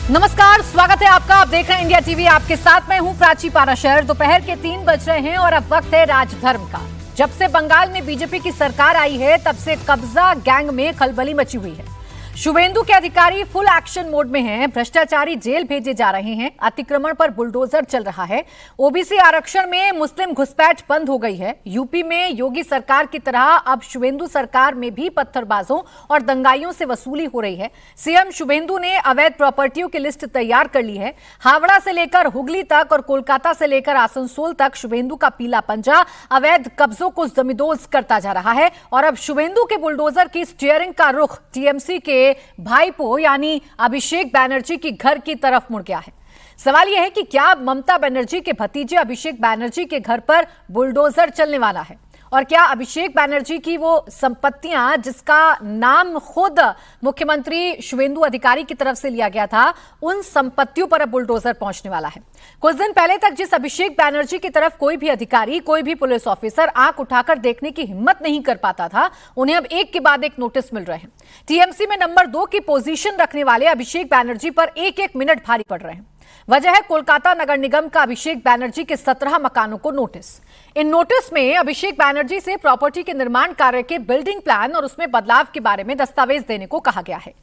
नमस्कार, स्वागत है आपका। आप देख रहे हैं इंडिया टीवी। आपके साथ मैं हूं प्राची पाराशर। दोपहर के 3 बज रहे हैं और अब वक्त है राजधर्म का। जब से बंगाल में बीजेपी की सरकार आई है तब से कब्जा गैंग में खलबली मची हुई है। शुभेंदु के अधिकारी फुल एक्शन मोड में हैं। भ्रष्टाचारी जेल भेजे जा रहे हैं। अतिक्रमण पर बुलडोजर चल रहा है। ओबीसी आरक्षण में मुस्लिम घुसपैठ बंद हो गई है। यूपी में योगी सरकार की तरह अब शुभेंदु सरकार में भी पत्थरबाजों और दंगाइयों से वसूली हो रही है। सीएम शुभेंदु ने अवैध प्रॉपर्टियों की लिस्ट तैयार कर ली है। हावड़ा से लेकर हुगली तक और कोलकाता से लेकर आसनसोल तक शुभेंदु का पीला पंजा अवैध कब्जों को जमींदोज करता जा रहा है। और अब शुभेंदु के बुलडोजर की स्टीयरिंग का रुख टीएमसी के भाईपो यानी अभिषेक बैनर्जी की घर की तरफ मुड़ गया है। सवाल यह है कि क्या ममता बनर्जी के भतीजे अभिषेक बैनर्जी के घर पर बुलडोजर चलने वाला है और क्या अभिषेक बैनर्जी की वो संपत्तियां जिसका नाम खुद मुख्यमंत्री शुभेंदु अधिकारी की तरफ से लिया गया था, उन संपत्तियों पर अब बुलडोजर पहुंचने वाला है। कुछ दिन पहले तक जिस अभिषेक बैनर्जी की तरफ कोई भी अधिकारी, कोई भी पुलिस ऑफिसर आंख उठाकर देखने की हिम्मत नहीं कर पाता था, उन्हें अब एक के बाद एक नोटिस मिल रहे हैं। टीएमसी में नंबर 2 की पोजीशन रखने वाले अभिषेक बैनर्जी पर एक एक मिनट भारी पड़ रहे हैं। वजह है कोलकाता नगर निगम का अभिषेक बैनर्जी के 17 मकानों को नोटिस। इन नोटिस में अभिषेक बैनर्जी से प्रॉपर्टी के निर्माण कार्य के बिल्डिंग प्लान और उसमें बदलाव के बारे में दस्तावेज देने को कहा गया है।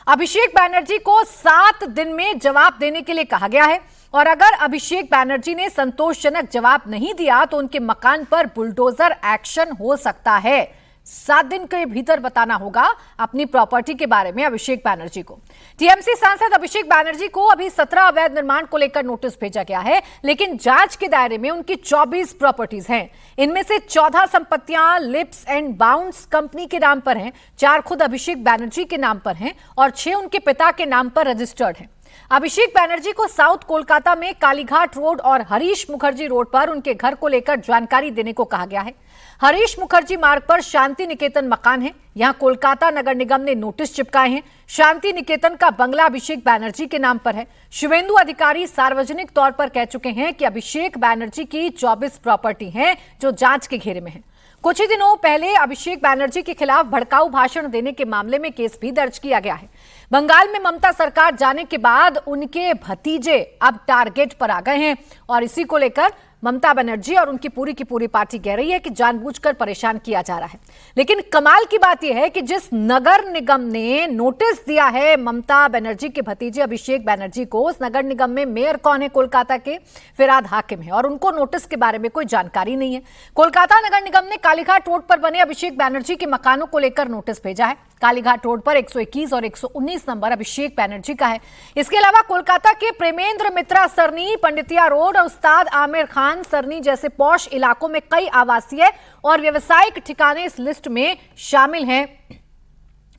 अभिषेक बैनर्जी को 7 दिन में जवाब देने के लिए कहा गया है और अगर अभिषेक बैनर्जी ने संतोषजनक जवाब नहीं दिया तो उनके मकान पर बुलडोजर एक्शन हो सकता है। 7 दिन के भीतर बताना होगा अपनी प्रॉपर्टी के बारे में अभिषेक बैनर्जी को। टीएमसी सांसद अभिषेक बैनर्जी को अभी 17 अवैध निर्माण को लेकर नोटिस भेजा गया है, लेकिन जांच के दायरे में उनकी 24 प्रॉपर्टीज हैं। इनमें से 14 संपत्तियां लिप्स एंड बाउंड्स कंपनी के नाम पर हैं, 4 खुद अभिषेक बैनर्जी के नाम पर हैं और 6 उनके पिता के नाम पर रजिस्टर्ड हैं। अभिषेक बैनर्जी को साउथ कोलकाता में कालीघाट रोड और हरीश मुखर्जी रोड पर उनके घर को लेकर जानकारी देने को कहा गया है। हरीश मुखर्जी मार्ग पर शांति निकेतन मकान है। यहां कोलकाता नगर निगम ने नोटिस चिपकाए हैं। शांति निकेतन का बंगला अभिषेक बैनर्जी के नाम पर है। शुभेंदु अधिकारी सार्वजनिक तौर पर कह चुके हैं कि अभिषेक बैनर्जी की 24 प्रॉपर्टी हैं जो जांच के घेरे में है। कुछ ही दिनों पहले अभिषेक बैनर्जी के खिलाफ भड़काऊ भाषण देने के मामले में केस भी दर्ज किया गया है। बंगाल में ममता सरकार जाने के बाद उनके भतीजे अब टारगेट पर आ गए हैं और इसी को लेकर ममता बनर्जी और उनकी पूरी की पूरी पार्टी कह रही है कि जानबूझकर परेशान किया जा रहा है। लेकिन कमाल की बात यह है कि जिस नगर निगम ने नोटिस दिया है ममता बनर्जी के भतीजे अभिषेक बैनर्जी को, उस नगर निगम में मेयर कौन है? कोलकाता के फिराद हाकिम है और उनको नोटिस के बारे में कोई जानकारी नहीं है। कोलकाता नगर निगम ने कालीघाट रोड पर बने अभिषेक बैनर्जी के मकानों को लेकर नोटिस भेजा है। कालीघाट रोड पर 121 और 119 नंबर अभिषेक बैनर्जी का है। इसके अलावा कोलकाता के प्रेमेंद्र मित्रा सरनी, पंडितिया रोड और उस्ताद आमिर खान सरनी जैसे पॉश इलाकों में कई आवासीय और व्यावसायिक ठिकाने इस लिस्ट में शामिल हैं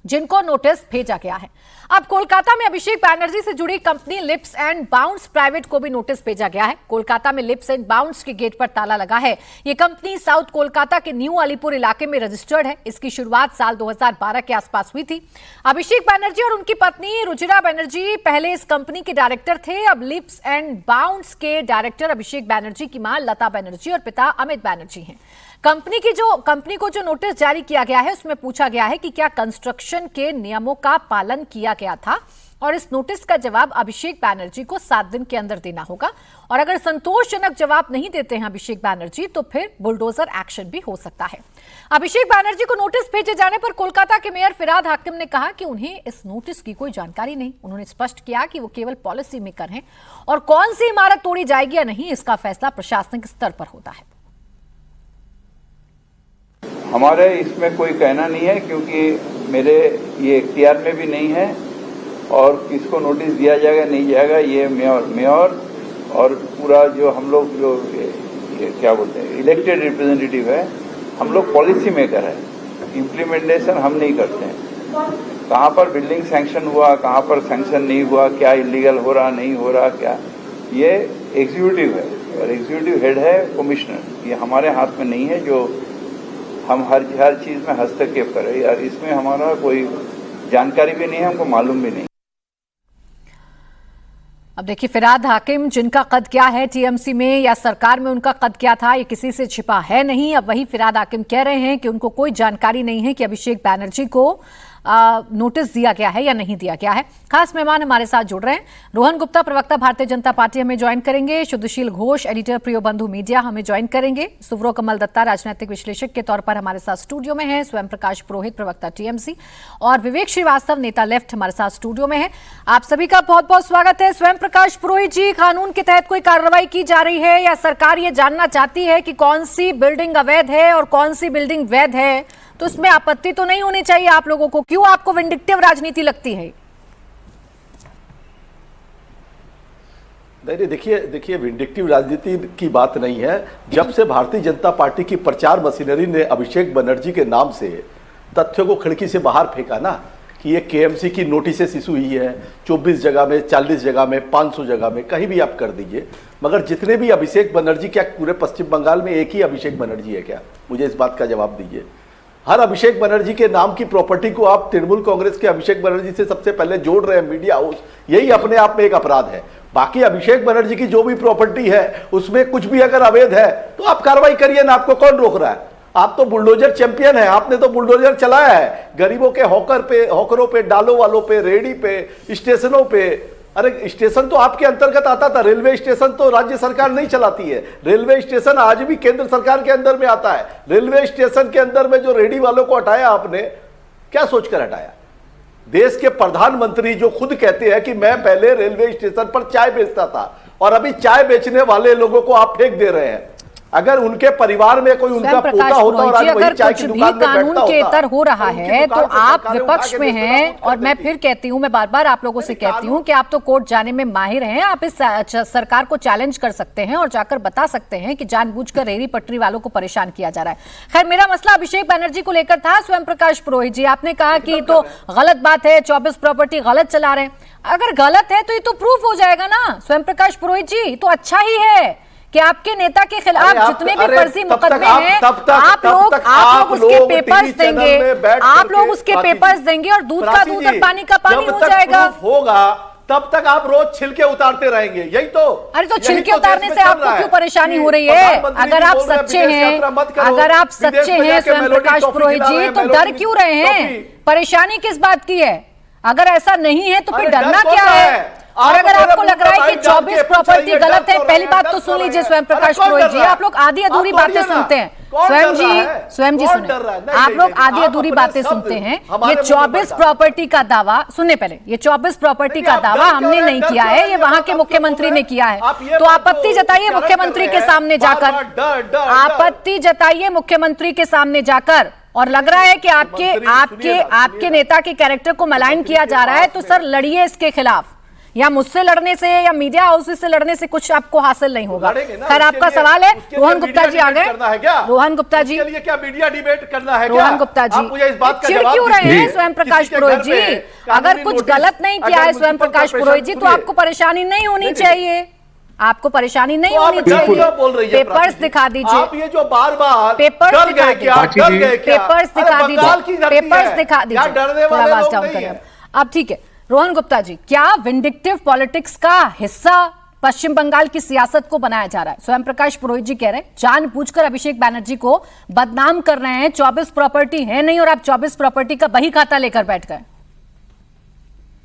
जिनको नोटिस भेजा गया है। अब कोलकाता में अभिषेक बैनर्जी से जुड़ी company lips and bounds private को भी नोटिस भेजा गया है। कोलकाता में लिप्स एंड बाउंड्स के गेट पर ताला लगा है। यह कंपनी साउथ कोलकाता के न्यू अलीपुर इलाके में रजिस्टर्ड है। इसकी शुरुआत साल 2012 के आसपास हुई थी। अभिषेक बैनर्जी और उनकी पत्नी रुचिरा बैनर्जी पहले इस कंपनी के डायरेक्टर थे। अब लिप्स एंड बाउंड्स के डायरेक्टर अभिषेक बैनर्जी की मां लता बैनर्जी और पिता अमित बैनर्जी हैं। कंपनी को जो नोटिस जारी किया गया है उसमें पूछा गया है कि क्या कंस्ट्रक्शन के नियमों का पालन किया गया था और इस नोटिस का जवाब अभिषेक बैनर्जी को 7 दिन के अंदर देना होगा और अगर संतोषजनक जवाब नहीं देते हैं अभिषेक बैनर्जी तो फिर बुलडोजर एक्शन भी हो सकता है। अभिषेक बैनर्जी को नोटिस भेजे जाने पर कोलकाता के मेयर फिराद हाकिम ने कहा कि उन्हें इस नोटिस की कोई जानकारी नहीं। उन्होंने स्पष्ट किया कि वो केवल पॉलिसी मेकर हैं और कौन सी इमारत तोड़ी जाएगी या नहीं इसका फैसला प्रशासनिक स्तर पर होता है। हमारे इसमें कोई कहना नहीं है क्योंकि मेरे ये इख्तियार में भी नहीं है और किसको नोटिस दिया जाएगा नहीं जाएगा ये मेयर और पूरा जो हम लोग जो ये क्या बोलते हैं इलेक्टेड रिप्रेजेंटेटिव है, हम लोग पॉलिसी मेकर है, इम्प्लीमेंटेशन हम नहीं करते हैं। कहाँ पर बिल्डिंग सैंक्शन हुआ, कहाँ पर सैंक्शन नहीं हुआ, क्या इलीगल हो रहा नहीं हो रहा, क्या ये एग्जीक्यूटिव है और एग्जीक्यूटिव हेड है कमिश्नर। ये हमारे हाथ में नहीं है जो हम हर चीज में हस्तक्षेप करें यार, इसमें हमारा कोई जानकारी भी नहीं है, हमको मालूम भी नहीं। अब देखिए फिराद हाकिम जिनका कद क्या है टीएमसी में या सरकार में उनका कद क्या था ये किसी से छिपा है नहीं। अब वही फिराद हाकिम कह रहे हैं कि उनको कोई जानकारी नहीं है कि अभिषेक बैनर्जी को नोटिस दिया गया है या नहीं दिया गया है। खास मेहमान हमारे साथ जुड़ रहे हैं। रोहन गुप्ता, प्रवक्ता भारतीय जनता पार्टी, हमें ज्वाइन करेंगे। शुद्धशील घोष, एडिटर प्रियोबंधु मीडिया, हमें ज्वाइन करेंगे। सुब्रो कमल दत्ता, राजनीतिक विश्लेषक के तौर पर हमारे साथ स्टूडियो में है। स्वयं प्रकाश पुरोहित, प्रवक्ता टीएमसी, और विवेक श्रीवास्तव, नेता लेफ्ट, हमारे साथ स्टूडियो में है। आप सभी का बहुत बहुत स्वागत है। स्वयं प्रकाश पुरोहित जी, कानून के तहत कोई कार्रवाई की जा रही है या सरकार ये जानना चाहती है कि कौन सी बिल्डिंग अवैध है और कौन सी बिल्डिंग वैध है? तो इसमें आपत्ति तो नहीं होनी चाहिए आप लोगों को? क्यों आपको विंडिक्टिव राजनीति लगती है? नहीं, देखिए विंडिक्टिव राजनीति की बात नहीं है। जब से भारतीय जनता पार्टी की प्रचार मशीनरी ने अभिषेक बनर्जी के नाम से तथ्यों को खिड़की से बाहर फेंका ना, कि ये केएमसी की नोटिसेस इशू हुई है 24 जगह में, 40 जगह में, 500 जगह में, कहीं भी आप कर दीजिए, मगर जितने भी अभिषेक बनर्जी, क्या पूरे पश्चिम बंगाल में एक ही अभिषेक बनर्जी है क्या? मुझे इस बात का जवाब दीजिए। हर अभिषेक बनर्जी के नाम की प्रॉपर्टी को आप तृणमूल कांग्रेस के अभिषेक बनर्जी से सबसे पहले जोड़ रहे हैं मीडिया हाउस, यही अपने आप में एक अपराध है। बाकी अभिषेक बनर्जी की जो भी प्रॉपर्टी है उसमें कुछ भी अगर अवैध है तो आप कार्रवाई करिए ना, आपको कौन रोक रहा है? आप तो बुलडोजर चैंपियन है, आपने तो बुलडोजर चलाया है गरीबों के हॉकरों पे, डालो वालों पे, रेहड़ी पे, स्टेशनों पे। अरे स्टेशन तो आपके अंतर्गत आता था, रेलवे स्टेशन तो राज्य सरकार नहीं चलाती है, रेलवे स्टेशन आज भी केंद्र सरकार के अंदर में आता है। रेलवे स्टेशन के अंदर में जो रेहड़ी वालों को हटाया आपने, क्या सोचकर हटाया? देश के प्रधानमंत्री जो खुद कहते हैं कि मैं पहले रेलवे स्टेशन पर चाय बेचता था और अभी चाय बेचने वाले लोगों को आप फेंक दे रहे हैं। अगर उनके परिवार में कोई उनका पोता होता और आज वही चाय की दुकान में कानून के इतर हो रहा है तो आप विपक्ष में हैं। और मैं फिर कहती हूं, मैं बार बार आप लोगों से कहती हूं कि आप तो कोर्ट जाने में माहिर हैं, आप इस सरकार को चैलेंज कर सकते हैं और जाकर बता सकते हैं कि जानबूझकर रेहड़ी पटरी वालों को परेशान किया जा रहा है। खैर, मेरा मसला अभिषेक बनर्जी को लेकर था। स्वयं प्रकाश पुरोहित जी, आपने कहा कि तो गलत बात है, 24 प्रॉपर्टी गलत चला रहे हैं। अगर गलत है तो ये तो प्रूफ हो जाएगा ना स्वयं प्रकाश पुरोहित जी, तो अच्छा ही है कि आपके नेता के खिलाफ जितने भी फर्जी मुकदमे हैं आप लोग उसके पेपर्स देंगे, आप लोग उसके पेपर्स देंगे और दूध का दूध और पानी का पानी हो जाएगा। होगा तब तक आप रोज छिलके उतारते रहेंगे, यही तो। अरे तो छिलके उतारने से आपको क्यों परेशानी हो रही है? अगर आप सच्चे हैं, अगर आप सच्चे हैं स्वयं प्रकाश पुरोहित जी, तो डर क्यों रहे हैं? परेशानी किस बात की है? अगर ऐसा नहीं है तो फिर डरना क्या है? और अगर आपको लग रहा है कि 24 प्रॉपर्टी गलत है, पहली बात तो सुन लीजिए स्वयं प्रकाश पुरोहित जी, आप लोग आधी अधूरी बातें सुनते हैं। स्वयं जी सुने, आप लोग आधी अधूरी बातें सुनते हैं। ये 24 प्रॉपर्टी का दावा सुनने, पहले ये 24 प्रॉपर्टी का दावा हमने नहीं किया है, ये वहां के मुख्यमंत्री ने किया है। तो आपत्ति जताइए मुख्यमंत्री के सामने जाकर, आपत्ति जताइए मुख्यमंत्री के सामने जाकर। और लग रहा है कि आपके नेता के कैरेक्टर को मलाइन किया जा रहा है, तो सर लड़िए इसके खिलाफ। या मुझसे लड़ने से या मीडिया हाउस से लड़ने से कुछ आपको हासिल नहीं होगा। खैर, आपका सवाल है। रोहन गुप्ता जी आ गए। रोहन गुप्ता जी, क्या मीडिया डिबेट करना है? रोहन गुप्ता जी, चिढ़ क्यों रहे हैं स्वयं प्रकाश पुरोहित जी? अगर कुछ गलत नहीं किया है स्वयं प्रकाश पुरोहित जी, तो आपको परेशानी नहीं होनी चाहिए, आपको परेशानी नहीं होनी चाहिए। पेपर्स दिखा दीजिए, आप ये जो बार-बार पेपर्स दिखा दीजिए, पेपर्स दिखा दीजिए, पेपर्स दिखा दीजिए। थोड़ा आवाज डाउन करें अब, ठीक है। रोहन गुप्ता जी, क्या विंडिक्टिव पॉलिटिक्स का हिस्सा पश्चिम बंगाल की सियासत को बनाया जा रहा है? स्वयं प्रकाश पुरोहित जी कह रहे हैं जानबूझकर अभिषेक बैनर्जी को बदनाम कर रहे हैं। 24 प्रॉपर्टी है नहीं और आप 24 प्रॉपर्टी का बही खाता लेकर बैठ गए।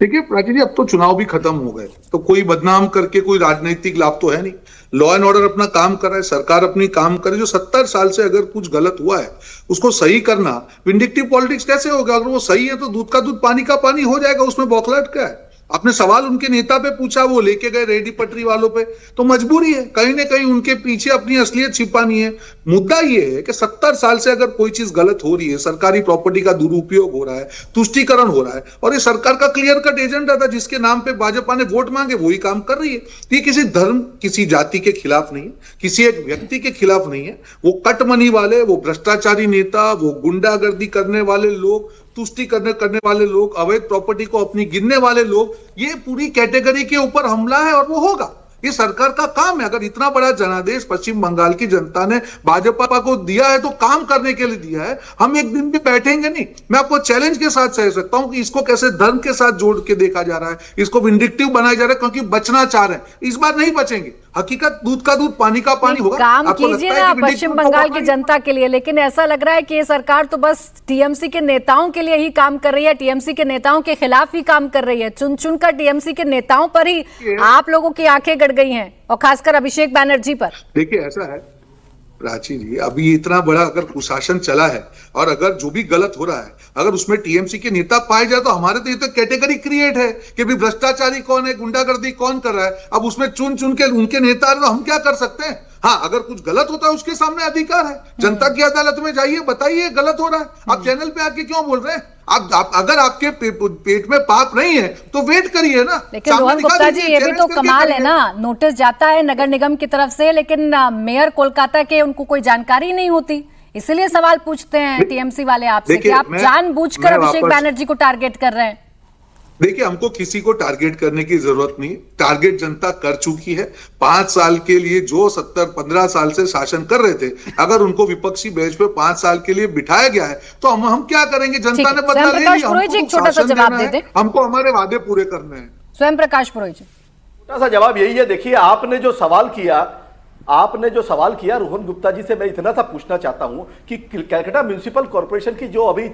देखिए प्राची जी, अब तो चुनाव भी खत्म हो गए, तो कोई बदनाम करके कोई राजनीतिक लाभ तो है नहीं। लॉ एंड ऑर्डर अपना काम कर रहा है, सरकार अपनी काम करे। जो 70 साल से अगर कुछ गलत हुआ है उसको सही करना विंडिक्टिव पॉलिटिक्स कैसे होगा? अगर वो सही है तो दूध का दूध पानी का पानी हो जाएगा, उसमें बौखलाहट क्या है? आपने सवाल उनके नेता पे पूछा, वो लेके गए रेहड़ी पटरी वालों पे, तो मजबूरी है, कहीं ना कहीं उनके पीछे अपनी असलियत छिपानी है। मुद्दा ये है कि 70 साल से अगर कोई चीज गलत हो रही है, सरकारी प्रॉपर्टी का दुरुपयोग हो रहा है, तुष्टीकरण हो रहा है, और ये सरकार का क्लियर कट एजेंडा था जिसके नाम पे भाजपा ने वोट मांगे, वही काम कर रही है। ये किसी धर्म, किसी जाति के खिलाफ नहीं है, किसी एक व्यक्ति के खिलाफ नहीं है। वो कट मनी वाले, वो भ्रष्टाचारी नेता, वो गुंडागर्दी करने वाले लोग, तुष्टि करने वाले लोग, अवैध प्रॉपर्टी को अपनी गिनने वाले लोग, ये पूरी कैटेगरी के ऊपर हमला है और वो होगा। ये सरकार का काम है। अगर इतना बड़ा जनादेश पश्चिम बंगाल की जनता ने भाजपा को दिया है तो काम करने के लिए दिया है। हम एक दिन भी बैठेंगे नहीं। मैं आपको चैलेंज के साथ कह सकता हूं कि इसको कैसे धर्म के साथ जोड़ के देखा जा रहा है, इसको विंडिक्टिव बनाया जा रहा है क्योंकि बचना चाह रहे हैं। इस बार नहीं बचेंगे। हकीकत दूध का दूध पानी का पानी होगा। काम कीजिए ना पश्चिम बंगाल की जनता के लिए, लेकिन ऐसा लग रहा है कि ये सरकार तो बस टीएमसी के नेताओं के लिए ही काम कर रही है, टीएमसी के नेताओं के खिलाफ ही काम कर रही है। चुन चुनकर टीएमसी के नेताओं पर ही आप लोगों की आंखें गड़ गई हैं, और खासकर अभिषेक बैनर्जी पर। देखिए ऐसा है प्राची जी, अभी इतना बड़ा अगर कुशासन चला है और अगर जो भी गलत हो रहा है अगर उसमें टीएमसी के नेता पाए जाए तो हमारे तो ये तो कैटेगरी क्रिएट है कि भी भ्रष्टाचारी कौन है, गुंडागर्दी कौन कर रहा है। अब उसमें चुन चुन के उनके नेता तो हम क्या कर सकते हैं। हाँ, अगर कुछ गलत होता है उसके सामने अधिकार है, जनता की अदालत में जाइए, बताइए गलत हो रहा है। आप चैनल पे आके क्यों बोल रहे हैं? आप अगर आपके पेट में पाप नहीं है तो वेट करिए ना। लेकिन रोहन गुप्ता जी, ये भी तो कमाल है ना, नोटिस जाता है नगर निगम की तरफ से, लेकिन मेयर कोलकाता के उनको कोई जानकारी नहीं होती। इसलिए सवाल पूछते हैं टीएमसी वाले आपसे कि आप जानबूझकर अभिषेक बैनर्जी को टारगेट कर रहे हैं। देखिए, हमको किसी को टारगेट करने की जरूरत नहीं। टारगेट जनता कर चुकी है। 5 साल के लिए जो 17-15 साल से शासन कर रहे थे, अगर उनको विपक्षी बेंच पे 5 साल के लिए बिठाया गया है तो हम क्या करेंगे? जनता ने बदला ले लिया। एक छोटा सा जवाब दे दे, हमको हमारे वादे पूरे करने हैं। स्वयं प्रकाश पुरोहित जी, छोटा सा जवाब यही है। देखिए, आपने जो सवाल किया रोहन गुप्ता जी से, मैं इतना सा पूछना चाहता हूं कि कलकत्ता म्युनिसिपल कॉर्पोरेशन की जो अभी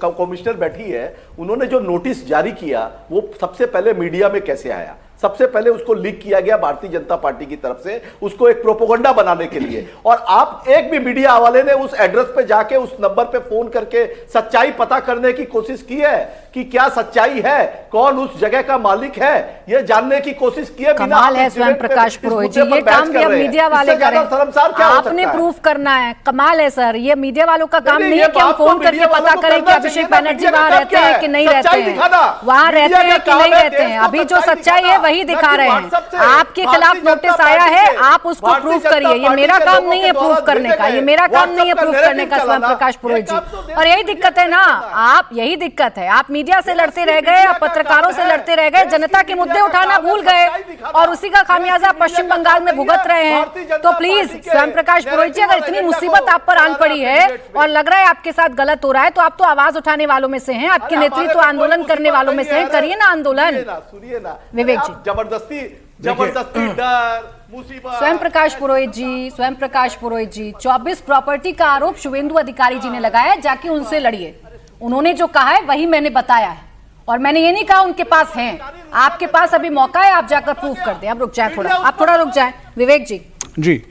कमिश्नर बैठी है, उन्होंने जो नोटिस जारी किया वो सबसे पहले मीडिया में कैसे आया? सबसे पहले उसको लीक किया गया भारतीय जनता पार्टी की तरफ से, उसको एक प्रोपोगंडा बनाने के लिए। और आप एक भी मीडिया वाले ने उस एड्रेस पे जाके उस नंबर पे फोन करके सच्चाई पता करने की कोशिश की है कि क्या सच्चाई है, कौन उस जगह का मालिक है, ये जानने की कोशिश की है? कमाल है स्वयं प्रकाश पुरोहित जी, ये काम भी अब मीडिया वाले करें, आपने प्रूफ करना है। कमाल है सर, ये मीडिया वालों का काम नहीं है कि हम फोन करके पता करें कि अभिषेक बैनर्जी वहां रहते हैं कि नहीं रहते हैं, वहां रहते हैं कि नहीं रहते हैं। अभी जो सच्चाई है वही दिखा रहे हैं। आपके खिलाफ नोटिस आया है, आप उसको प्रूफ करिए। ये मेरा काम नहीं है प्रूफ करने का, ये मेरा काम नहीं है प्रूफ करने का स्वयं प्रकाश पुरोहित जी। और यही दिक्कत है ना, आप यही दिक्कत है, आप मीडिया से लड़ते रह गए, आप पत्रकारों से लड़ते रह गए, जनता के मुद्दे उठाना भूल गए और उसी का खामियाजा पश्चिम बंगाल में भुगत रहे हैं। तो प्लीज स्वयं प्रकाश पुरोहित जी, अगर इतनी मुसीबत आप पर आन पड़ी है और लग रहा है आपके साथ गलत हो रहा है, तो आप तो आवाज उठाने वालों में से हैं, आपके नेतृत्व आंदोलन करने वालों में से हैं, करिए ना आंदोलन। सुनिए ना विवेक जी, जबरदस्ती डर मुसीबत। स्वयं प्रकाश पुरोहित जी 24 प्रॉपर्टी का आरोप शुभेंदु अधिकारी जी ने लगाया, जाके उनसे लड़िए। उन्होंने जो कहा है वही मैंने बताया है, और मैंने ये नहीं कहा उनके पास है। आपके पास अभी मौका है, आप जाकर प्रूफ कर दें। अब रुक जाए थोड़ा, आप थोड़ा रुक जाए। विवेक जी,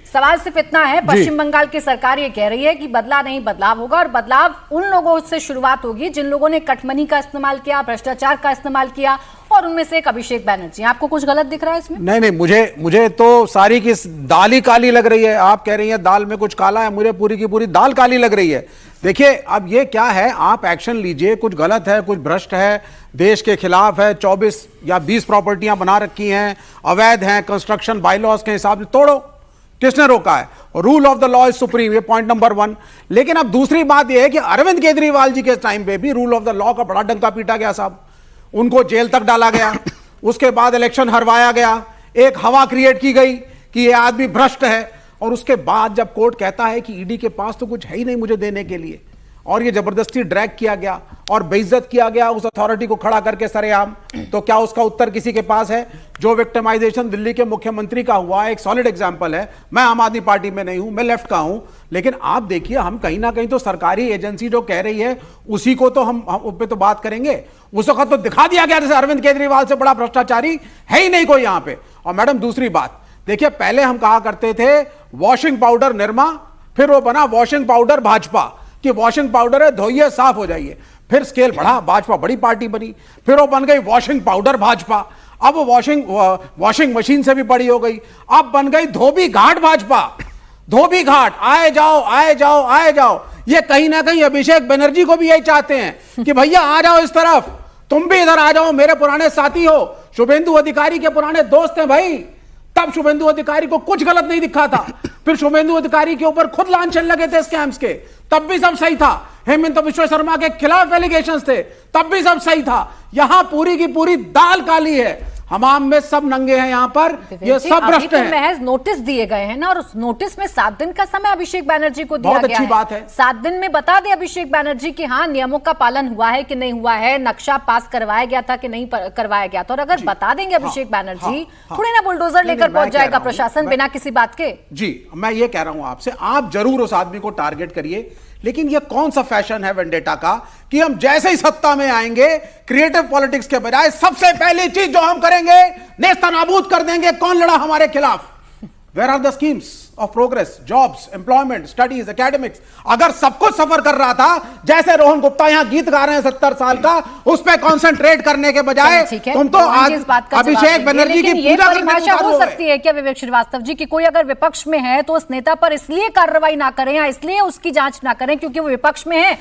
सवाल सिर्फ इतना है, पश्चिम बंगाल की सरकार ये कह रही है कि बदला नहीं बदलाव होगा, और बदलाव उन लोगों से शुरुआत होगी जिन लोगों ने कटमनी का इस्तेमाल किया, भ्रष्टाचार का इस्तेमाल किया, और उनमें से एक अभिषेक बैनर्जी। आपको कुछ गलत दिख रहा है इसमें? नहीं, मुझे तो सारी की दाल ही काली लग रही है। आप कह रही हैं दाल में कुछ काला है, मुझे पूरी की पूरी दाल काली लग रही है। देखिए, अब ये क्या है, आप एक्शन लीजिए। कुछ गलत है, कुछ भ्रष्ट है, देश के खिलाफ है, 24 या 20 प्रॉपर्टियां बना रखी हैं, अवैध हैं, कंस्ट्रक्शन बायलॉज के हिसाब से तोड़ो, किसने रोका है? Rule of the law is supreme, ये पॉइंट नंबर 1। लेकिन अब दूसरी बात यह है कि अरविंद केजरीवाल जी के टाइम पे भी रूल ऑफ द लॉ का बड़ा डंका पीटा गया साहब, उनको जेल तक डाला गया, उसके बाद इलेक्शन हरवाया गया, एक हवा क्रिएट की गई कि ये आदमी भ्रष्ट है, और उसके बाद जब कोर्ट कहता है कि ईडी के पास तो कुछ है ही नहीं मुझे देने के लिए, और ये जबरदस्ती ड्रैग किया गया और बेइज्जत किया गया उस अथॉरिटी को खड़ा करके सरेआम, तो क्या उसका उत्तर किसी के पास है? जो विक्टिमाइजेशन दिल्ली के मुख्यमंत्री का हुआ एक सॉलिड एग्जांपल है। मैं आम आदमी पार्टी में नहीं हूं, मैं लेफ्ट का हूं, लेकिन आप देखिए, हम कहीं ना कहीं तो सरकारी एजेंसी जो कह रही है उसी को तो हम उस पर तो बात करेंगे। उस वक्त तो दिखा दिया गया जैसे अरविंद केजरीवाल से बड़ा भ्रष्टाचारी है ही नहीं कोई यहां पे। और मैडम दूसरी बात देखिए, पहले हम कहा करते थे वॉशिंग पाउडर निरमा, फिर वो बना वॉशिंग पाउडर भाजपा, कि वॉशिंग पाउडर है धोइए साफ हो जाइए। फिर स्केल बढ़ा, भाजपा बड़ी पार्टी बनी, फिर वो बन गई वॉशिंग पाउडर भाजपा, अब वो वॉशिंग मशीन से भी बड़ी हो गई, अब बन गई धोबी घाट भाजपा। धोबी घाट, आए जाओ आए जाओ आए जाओ। ये कहीं ना कहीं अभिषेक बनर्जी को भी यही चाहते हैं कि भैया आ जाओ इस तरफ, तुम भी इधर आ जाओ, मेरे पुराने साथी हो, शुभेंदु अधिकारी के पुराने दोस्त हैं भाई। तब शुभेंदु अधिकारी को कुछ गलत नहीं दिखा था, फिर शुभेंदु अधिकारी के ऊपर खुद लांछन लगे थे स्कैम्स के, तब भी सब सही था। हेमंत बिश्व शर्मा के खिलाफ एलिगेशंस थे, तब भी सब सही था। यहां पूरी की पूरी दाल काली है। हमाम में सब नंगे हैं यहाँ पर, ये सब अभी भ्रष्ट तो हैं। महज नोटिस दिए गए हैं ना, और उस नोटिस में 7 दिन का समय अभिषेक बैनर्जी को दिया बहुत गया अच्छी बात है। 7 दिन में बता दे अभिषेक बैनर्जी कि हाँ नियमों का पालन हुआ है कि नहीं हुआ है, नक्शा पास करवाया गया था कि नहीं करवाया गया था। और अगर बता देंगे अभिषेक बैनर्जी, थोड़ी ना बुलडोजर लेकर पहुंच जाएगा प्रशासन बिना किसी बात के। जी मैं ये कह रहा हूं आपसे, आप जरूर उस आदमी को टारगेट करिए, लेकिन ये कौन सा फैशन है वेंडेटा का कि हम जैसे ही सत्ता में आएंगे क्रिएटिव पॉलिटिक्स के बजाय सबसे पहली चीज जो हम करेंगे नेस्तनाबूद कर देंगे कौन लड़ा हमारे खिलाफ। Where are the schemes of progress, jobs, employment, studies, academics? अगर सब कुछ सफर कर रहा था, जैसे रोहन गुप्ता यहां गीत गा रहे हैं 70 साल का, उस पर कॉन्सेंट्रेट करने के बजाय तुम तो आज अभिषेक बनर्जी की पूजा परिभाषा हो सकती है क्या विवेक श्रीवास्तव जी, कि कोई अगर विपक्ष में है तो उस नेता पर इसलिए कार्रवाई ना करें या इसलिए उसकी जांच ना करें क्योंकि वो विपक्ष में है,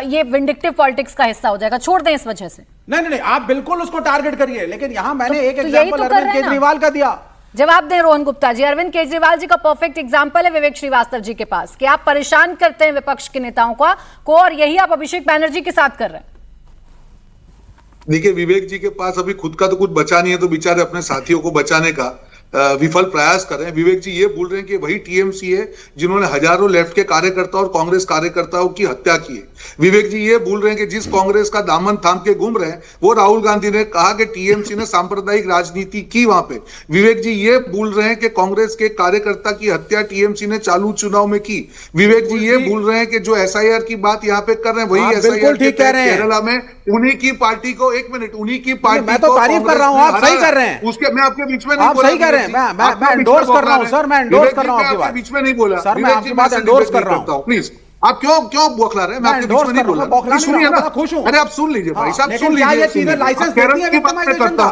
ये विंडिक्टिव पॉलिटिक्स का हिस्सा हो जाएगा, छोड़ दें इस वजह से? नहीं, आप बिल्कुल उसको टारगेट करिए, लेकिन यहां मैंने एक यही एग्जांपल तो कर अरविंद रहे हैं ना। केजरीवाल का दिया। जवाब दें रोहन गुप्ता जी। अरविंद केजरीवाल जी का परफेक्ट एग्जांपल है विवेक श्रीवास्तव जी के पास कि आप परेशान करते हैं विपक्ष के नेताओं को और यही आप अभिषेक बैनर्जी के साथ कर रहे हैं। देखिए, विवेक जी के पास अभी खुद का तो कुछ बचा नहीं है, तो बेचारे अपने साथियों को बचाने का विफल प्रयास कर रहे हैं। विवेक जी ये बोल रहे हैं कि वही टीएमसी है जिन्होंने हजारों लेफ्ट के कार्यकर्ता और कांग्रेस कार्यकर्ताओं की हत्या की है। विवेक जी ये बोल रहे हैं कि जिस कांग्रेस का दामन थाम के घूम रहे हैं वो राहुल गांधी ने कहा कि टीएमसी ने सांप्रदायिक राजनीति की वहां पे। विवेक जी ये बोल रहे हैं कि कांग्रेस के कार्यकर्ता की हत्या टीएमसी ने चालू चुनाव में की। विवेक जी ये बोल रहे हैं कि जो एसआईआर की बात यहाँ पे कर रहे हैं वही एसआईआर केरला में उन्हीं की पार्टी को, एक मिनट, उन्हीं की पार्टी, मैं तो तारीफ कर रहा हूं, आप सही कर रहे हैं। उसके मैं आपके बीच में नहीं आप सही कर रहे हैं, मैं एंडोर्स कर रहा हूं सर, मैं एंडोर्स कर रहा हूं आपकी बात। बीच में नहीं बोला सर, मैं आपकी बात एंडोर्स कर रहा हूं। प्लीज, आप क्यों बौखला रहे हैं? मैं आपके बीच में नहीं बोला, सुनिए ना। अरे आप सुन लीजिए भाई साहब, सुन लीजिए। ये चीजें लाइसेंस देती है विक्टिमाइजेशन का।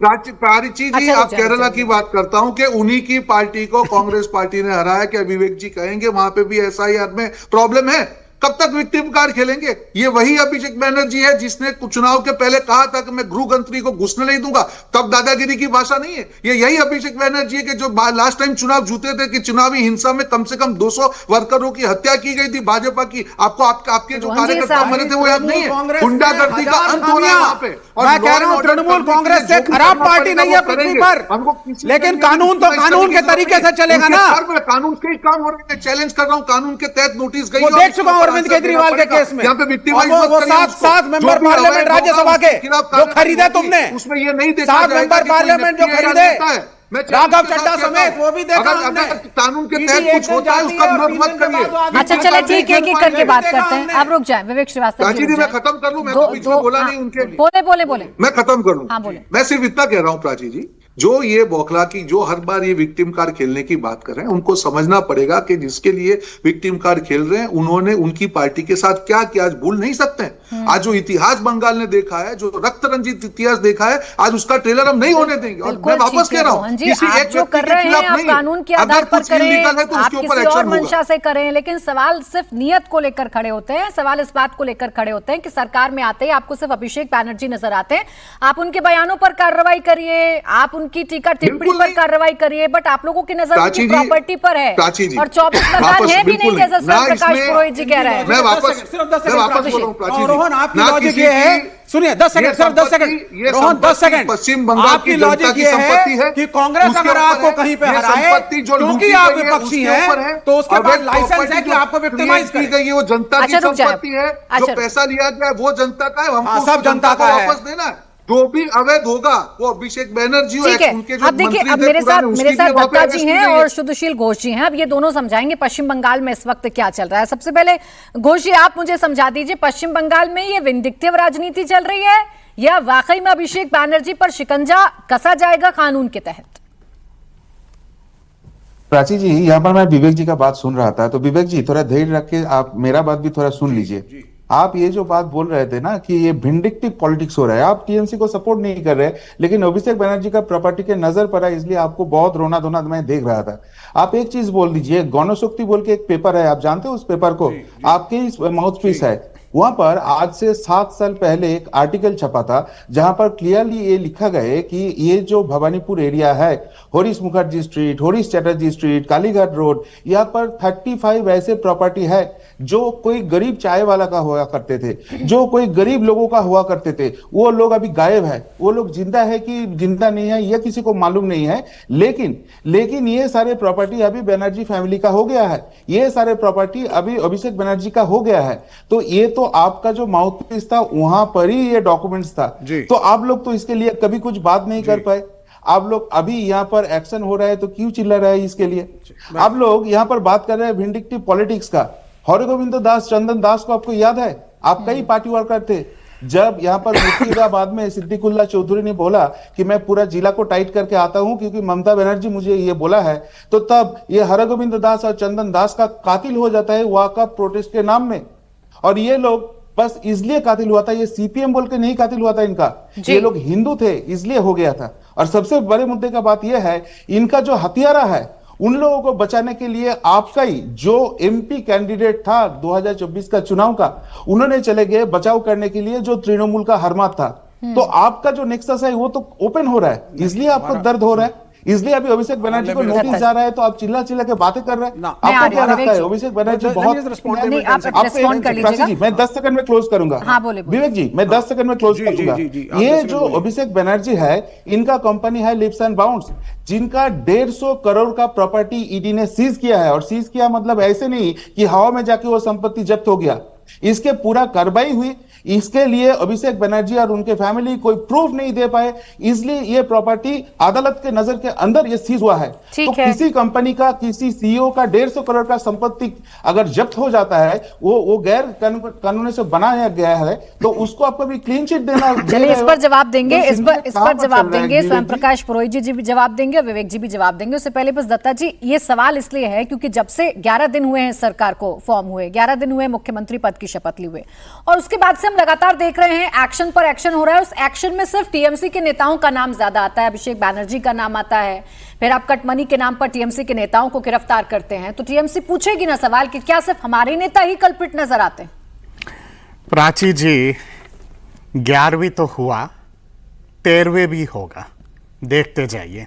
प्राची जी, आप केरला की बात करता हूं कि उन्हीं की पार्टी को कांग्रेस पार्टी ने हराया। क्या विवेक जी कहेंगे वहां पे भी एसआईआर में प्रॉब्लम है? कब तक विक्टिम कार्ड खेलेंगे? ये वही अभिषेक बैनर्जी है जिसने चुनाव के पहले कहा था कि मैं गृह मंत्री को घुसने नहीं दूंगा। तब दादागिरी की भाषा नहीं है। ये यही अभिषेक बैनर्जी है कि जो लास्ट टाइम चुनाव जीते थे कि चुनावी हिंसा में कम से कम 200 वर्करों की हत्या की गई थी भाजपा की। आपके जो कार्यकर्ता मरे थे वो याद नहीं है? गुंडागर्दी का अंत हो रहा है वहां पे। मैं कह रहा हूं तृणमूल कांग्रेस से खराब पार्टी नहीं है पृथ्वी पर, लेकिन कानून तो कानून के तरीके से चलेगा ना। कानून के काम हो रहे हैं, चैलेंज कर रहा हूं, कानून के तहत नोटिस गई। देख चुका हूं अरविंद केजरीवाल के केस में, वो 7 मेंबर पार्लियामेंट राज्यसभा के जो खरीदे तुमने, उसमें ये नहीं देखा 7 मेंबर पार्लियामेंट जो खरीदे राघव चड्ढा समेत, वो भी देखा हमने। कानून के तहत कुछ होता है उसका मत करिए। अच्छा चले ठीक है, एक करके बात करते हैं। आप रुक जाए विवेक श्रीवास्तव जी, मैं खत्म कर लूं, मैं तो बीच में बोला नहीं उनके। बोले मैं खत्म कर लूं। हाँ बोले। मैं सिर्फ इतना कह रहा हूं प्राची जी, जो ये बौखला की, जो हर बार ये विक्टिम कार्ड खेलने की बात कर रहे हैं, उनको समझना पड़ेगा कि जिसके लिए विक्टिम कार्ड खेल रहे हैं उन्होंने उनकी पार्टी के साथ क्या किया आज भूल नहीं सकते हैं। आज जो इतिहास बंगाल ने देखा है, जो रक्त रंजित इतिहास देखा है, आज उसका ट्रेलर हम नहीं होने देंगे। और मैं वापस कह रहा हूं, किसी एक जो कर रहे हैं आप कानून के आधार पर करें, आप किसी और मंशा से करें, लेकिन सवाल सिर्फ नियत को लेकर खड़े होते हैं। सवाल इस बात को लेकर खड़े होते हैं कि सरकार में आते ही आपको सिर्फ अभिषेक बैनर्जी नजर आते हैं। आप उनके बयानों पर कार्रवाई करिए, आप उनकी टीका टिप्पणी पर कार्रवाई करिए, बट आप लोगों की नजर उनकी प्रॉपर्टी पर है और 24 प्रधान है भी नहीं, जैसा सर प्रकाश पुरोहित जी कह रहे हैं। मैं वापस रोहन आपकी लॉजिक ये है, सुनिए 10 second sir, 10 second Rohan, 10 second. Paschim Bengal की लॉजिक ये है कि कांग्रेस अगर आपको कहीं पे हराए क्योंकि आप विपक्षी हैं तो उसके बाद लाइसेंस है कि आपको विक्टिमाइज करें। वो जनता की संपत्ति है, जो पैसा लिया गया वो जनता का है, हमको सब जनता का वापस देना है। जो भी अवैध होगा वो अभिषेक बैनर्जी और उनके जो अब देखिए, अब मेरे साथ दत्ता जी हैं और शुद्धशील घोष जी हैं। अब ये दोनों समझाएंगे पश्चिम बंगाल में इस वक्त क्या चल रहा है। सबसे पहले घोष जी आप मुझे समझा दीजिए, पश्चिम बंगाल में ये विंडिक्टिव राजनीति चल रही है या वाकई में अभिषेक बैनर्जी पर शिकंजा कसा जाएगा कानून के तहत? प्राची जी, यहाँ पर मैं विवेक जी का बात सुन रहा था, तो विवेक जी थोड़ा धैर्य रख के आप मेरा बात भी थोड़ा सुन लीजिए। आप ये जो बात बोल रहे थे ना कि ये विंडिक्टिव पॉलिटिक्स हो रहा है, आप टीएमसी को सपोर्ट नहीं कर रहे, लेकिन अभिषेक बैनर्जी का प्रॉपर्टी के नजर पड़ा इसलिए आपको बहुत रोना धोना मैं देख रहा था। आप एक चीज बोल दीजिए, गौनशक्ति बोल के एक पेपर है, आप जानते हो उस पेपर को? आपके माउथ पीस है, वहां पर आज से 7 साल पहले एक आर्टिकल छपा था जहां पर क्लियरली ये लिखा गया है कि ये जो भवानीपुर एरिया है, Harish Mukherjee street, Harish Chatterjee street, Kalighat road, यहाँ पर 35 ऐसे प्रॉपर्टी है जो कोई गरीब चाय वाला का हुआ करते थे, जो कोई गरीब लोगों का हुआ करते थे, वो लोग अभी गायब है। वो लोग जिंदा है कि जिंदा नहीं है ये किसी को मालूम नहीं है, लेकिन ये सारे प्रॉपर्टी अभी बनर्जी फैमिली का हो गया है, ये सारे प्रॉपर्टी अभी अभिषेक बनर्जी का हो गया है। तो ये तो आपका जो माउथपीस था वहां पर ही ये डॉक्यूमेंट्स था, तो आप लोग तो इसके लिए कभी कुछ बात नहीं कर पाए। आप लोग अभी यहाँ पर एक्शन हो रहा है तो क्यों चिल्ला रहे हैं इसके लिए? आप लोग यहाँ पर बात कर रहे हैं विंडिक्टिव पॉलिटिक्स का। हरगोविंद दास, चंदन दास को आपको याद है? आप कई पार्टी वर्कर थे। जब यहाँ पर मुर्शिदाबाद में सिद्दीकुल्ला चौधरी ने बोला कि मैं पूरा जिला को टाइट करके आता हूं क्योंकि ममता बनर्जी मुझे ये बोला है, तो तब ये हरगोविंद दास और चंदन दास का कातिल हो जाता है वहां का प्रोटेस्ट के नाम में। और ये लोग बस इसलिए कातिल हुआ था, ये सीपीएम बोल के नहीं कातिल हुआ था इनका, ये लोग हिंदू थे इसलिए हो गया था। और सबसे बड़े मुद्दे का बात यह है, इनका जो हथियारा है उन लोगों को बचाने के लिए आपका ही जो एमपी कैंडिडेट था 2024 का चुनाव का, उन्होंने चले गए बचाव करने के लिए जो तृणमूल का हरमात था। तो आपका जो नेक्सस है वो तो ओपन हो रहा है, इसलिए आपको दर्द हो रहा है, इसलिए अभी अभिषेक बनर्जी को नोटिस जा रहा है तो आप चिल्ला चिल्ला के बातें कर रहे हैं। आपको क्या लगता है अभिषेक बनर्जी बहुत? मैं 10 सेकंड में क्लोज करूंगा। विवेक जी, मैं 10 सेकंड में क्लोज करूंगा। ये जो अभिषेक बनर्जी है, इनका कंपनी है लिप्स एंड बाउंड्स, जिनका 150 करोड़ का प्रॉपर्टी ईडी ने सीज किया है। और सीज किया मतलब ऐसे नहीं कि हवा में जाके वो संपत्ति जब्त हो गया, इसके पूरा कार्रवाई हुई। इसके लिए अभिषेक बनर्जी और उनके फैमिली कोई प्रूफ नहीं दे पाए, इसलिए ये प्रॉपर्टी अदालत के नजर के अंदर ये सीज हुआ है। तो किसी कंपनी का, किसी सीईओ का 150 करोड़ का संपत्ति अगर जब्त हो जाता है, वो गैर कानूनी से बनाया गया है, तो उसको आपको भी क्लीन चिट देना। चलिए इस पर जवाब देंगे, इस पर जवाब देंगे स्वयं प्रकाश पुरोहित जी भी जवाब देंगे और विवेक जी भी जवाब देंगे। उससे पहले बस दत्ता जी, ये सवाल इसलिए है क्योंकि जब से 11 दिन हुए हैं सरकार को फॉर्म हुए, 11 दिन हुए मुख्यमंत्री पद की शपथ ली हुए, और उसके बाद से हम लगातार देख रहे हैं एक्शन पर एक्शन हो रहा है। उस एक्शन में सिर्फ टीएमसी के नेताओं का नाम ज्यादा आता है, अभिषेक बनर्जी का नाम आता है, फिर आप कटमनी के नाम पर टीएमसी के नेताओं को गिरफ्तार करते हैं। तो टीएमसी पूछेगी ना सवाल कि क्या सिर्फ हमारे नेता ही कल्पित नजर आते हैं? प्राची जी, 11वीं तो हुआ, 13वीं भी होगा, देखते जाइए।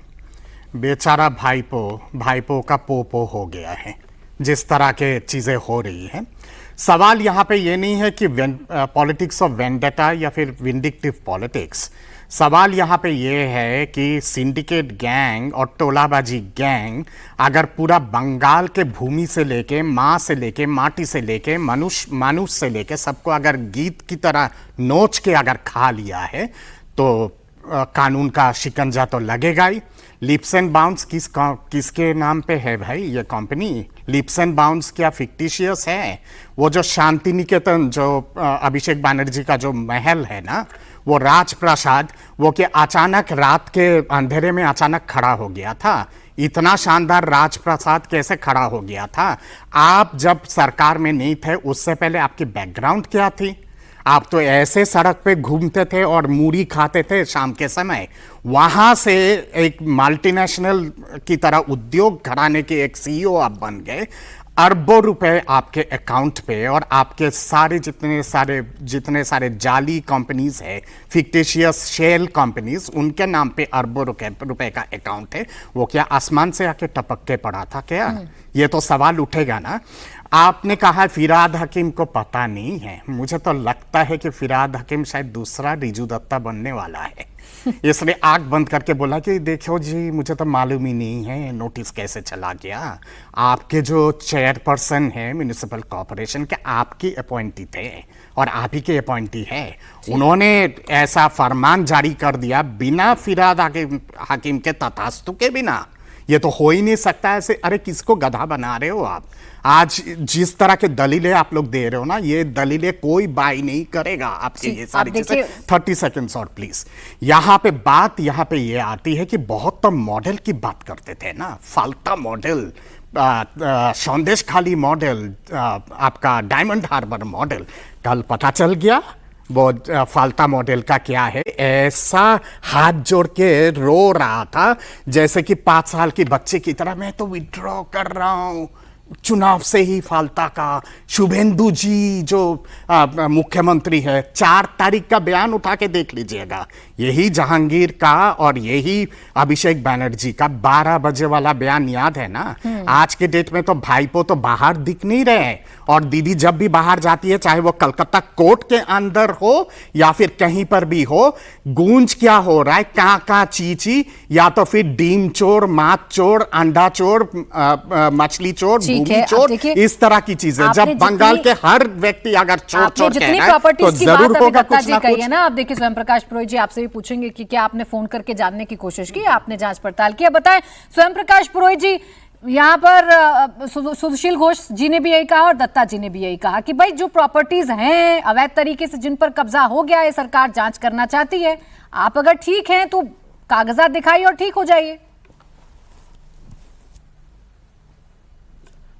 बेचारा भाईपो का पोपो हो गया है, जिस तरह के चीजें हो रही हैं। सवाल यहाँ पे ये नहीं है कि पॉलिटिक्स ऑफ वेंडेटा या फिर विंडिक्टिव पॉलिटिक्स। सवाल यहाँ पे ये है कि सिंडिकेट गैंग और टोलाबाजी गैंग अगर पूरा बंगाल के भूमि से लेके, माँ से लेके, माटी से लेके, मनुष्य से लेके सबको अगर गीत की तरह नोच के अगर खा लिया है तो कानून का शिकंजा तो लगेगा ही। लिप्स एंड बाउंड्स किसके नाम पे है भाई ये कंपनी? लिप्स एंड बाउंड्स क्या फिक्टिशियस है? वो जो शांति निकेतन, जो अभिषेक बनर्जी का जो महल है ना, वो राजप्रसाद, वो कि अचानक रात के अंधेरे में अचानक खड़ा हो गया था। इतना शानदार राजप्रसाद कैसे खड़ा हो गया था? आप जब सरकार में नहीं थे उससे पहले आपकी बैकग्राउंड क्या थी? आप तो ऐसे सड़क पे घूमते थे और मूढ़ी खाते थे शाम के समय। वहां से एक मल्टीनेशनल की तरह उद्योग घराने के एक सीईओ आप बन गए। अरबों रुपए आपके अकाउंट पे, और आपके सारे जितने सारे जाली कंपनीज है, फिक्टिशियस शेल कंपनीज, उनके नाम पे अरबों रुपए का अकाउंट है। वो क्या आसमान से आके टपक के पड़ा था क्या? ये तो सवाल उठेगा ना। आपने कहा फिराद हकीम को पता नहीं है। मुझे तो लगता है कि फिराद हकीम शायद दूसरा रिजू दत्ता बनने वाला है, इसलिए आंख बंद करके बोला कि देखो जी, मुझे तो मालूम ही नहीं है नोटिस कैसे चला गया। आपके जो चेयरपर्सन है म्युनिसिपल कॉर्पोरेशन के, आपकी अपॉइंटी थे और आप ही के अपॉइंटी है। उन्होंने ऐसा फरमान जारी कर दिया बिना फिराद हकीम के तथास्तु के बिना। ये तो हो ही नहीं सकता ऐसे। अरे किसको गधा बना रहे हो आप? आज जिस तरह के दलीलें आप लोग दे रहे हो ना, ये दलीलें कोई बाई नहीं करेगा आपके ये सारी चीजें। 30 सेकेंड्स और प्लीज। यहाँ पे ये आती है कि बहुत तो मॉडल की बात करते थे ना, फाल्ता मॉडल, संदेश खाली मॉडल, आपका डायमंड हार्बर मॉडल। कल पता चल गया वो फाल्ता मॉडल का क्या है। ऐसा हाथ जोड़ के रो रहा था जैसे कि 5 साल की बच्चे की तरह, मैं तो विड्रॉ कर रहा हूं, चुनाव से ही फालता का शुभेंदु जी जो मुख्यमंत्री है, 4 तारीख का बयान उठा के देख लीजिएगा, यही जहांगीर का और यही अभिषेक बैनर्जी का 12 बजे वाला बयान याद है ना। आज के डेट में तो भाईपो तो बाहर दिख नहीं रहे हैं, और दीदी जब भी बाहर जाती है, चाहे वो कलकत्ता कोर्ट के अंदर हो या फिर कहीं पर भी हो, गूंज क्या हो रहा है, कहां चीची, या तो फिर डीम चोर, मात चोर, अंडा चोर, मछली चोर, भूमि चोर, इस तरह की चीजें। जब बंगाल के हर व्यक्ति अगर चोर चोर कह रहा है तो जरूर होगा कुछ ना कुछ। ना आप देखिए, स्वयं प्रकाश पुरोहित जी आपसे भी पूछेंगे कि क्या आपने फोन करके जानने की कोशिश की, आपने जांच पड़ताल की। बताएं स्वयं प्रकाश पुरोहित जी, यहाँ पर सुशील घोष जी ने भी यही कहा और दत्ता जी ने भी यही कहा कि भाई जो प्रॉपर्टीज हैं अवैध तरीके से जिन पर कब्जा हो गया है, सरकार जांच करना चाहती है, आप अगर ठीक हैं तो कागजात दिखाइए और ठीक हो जाइए।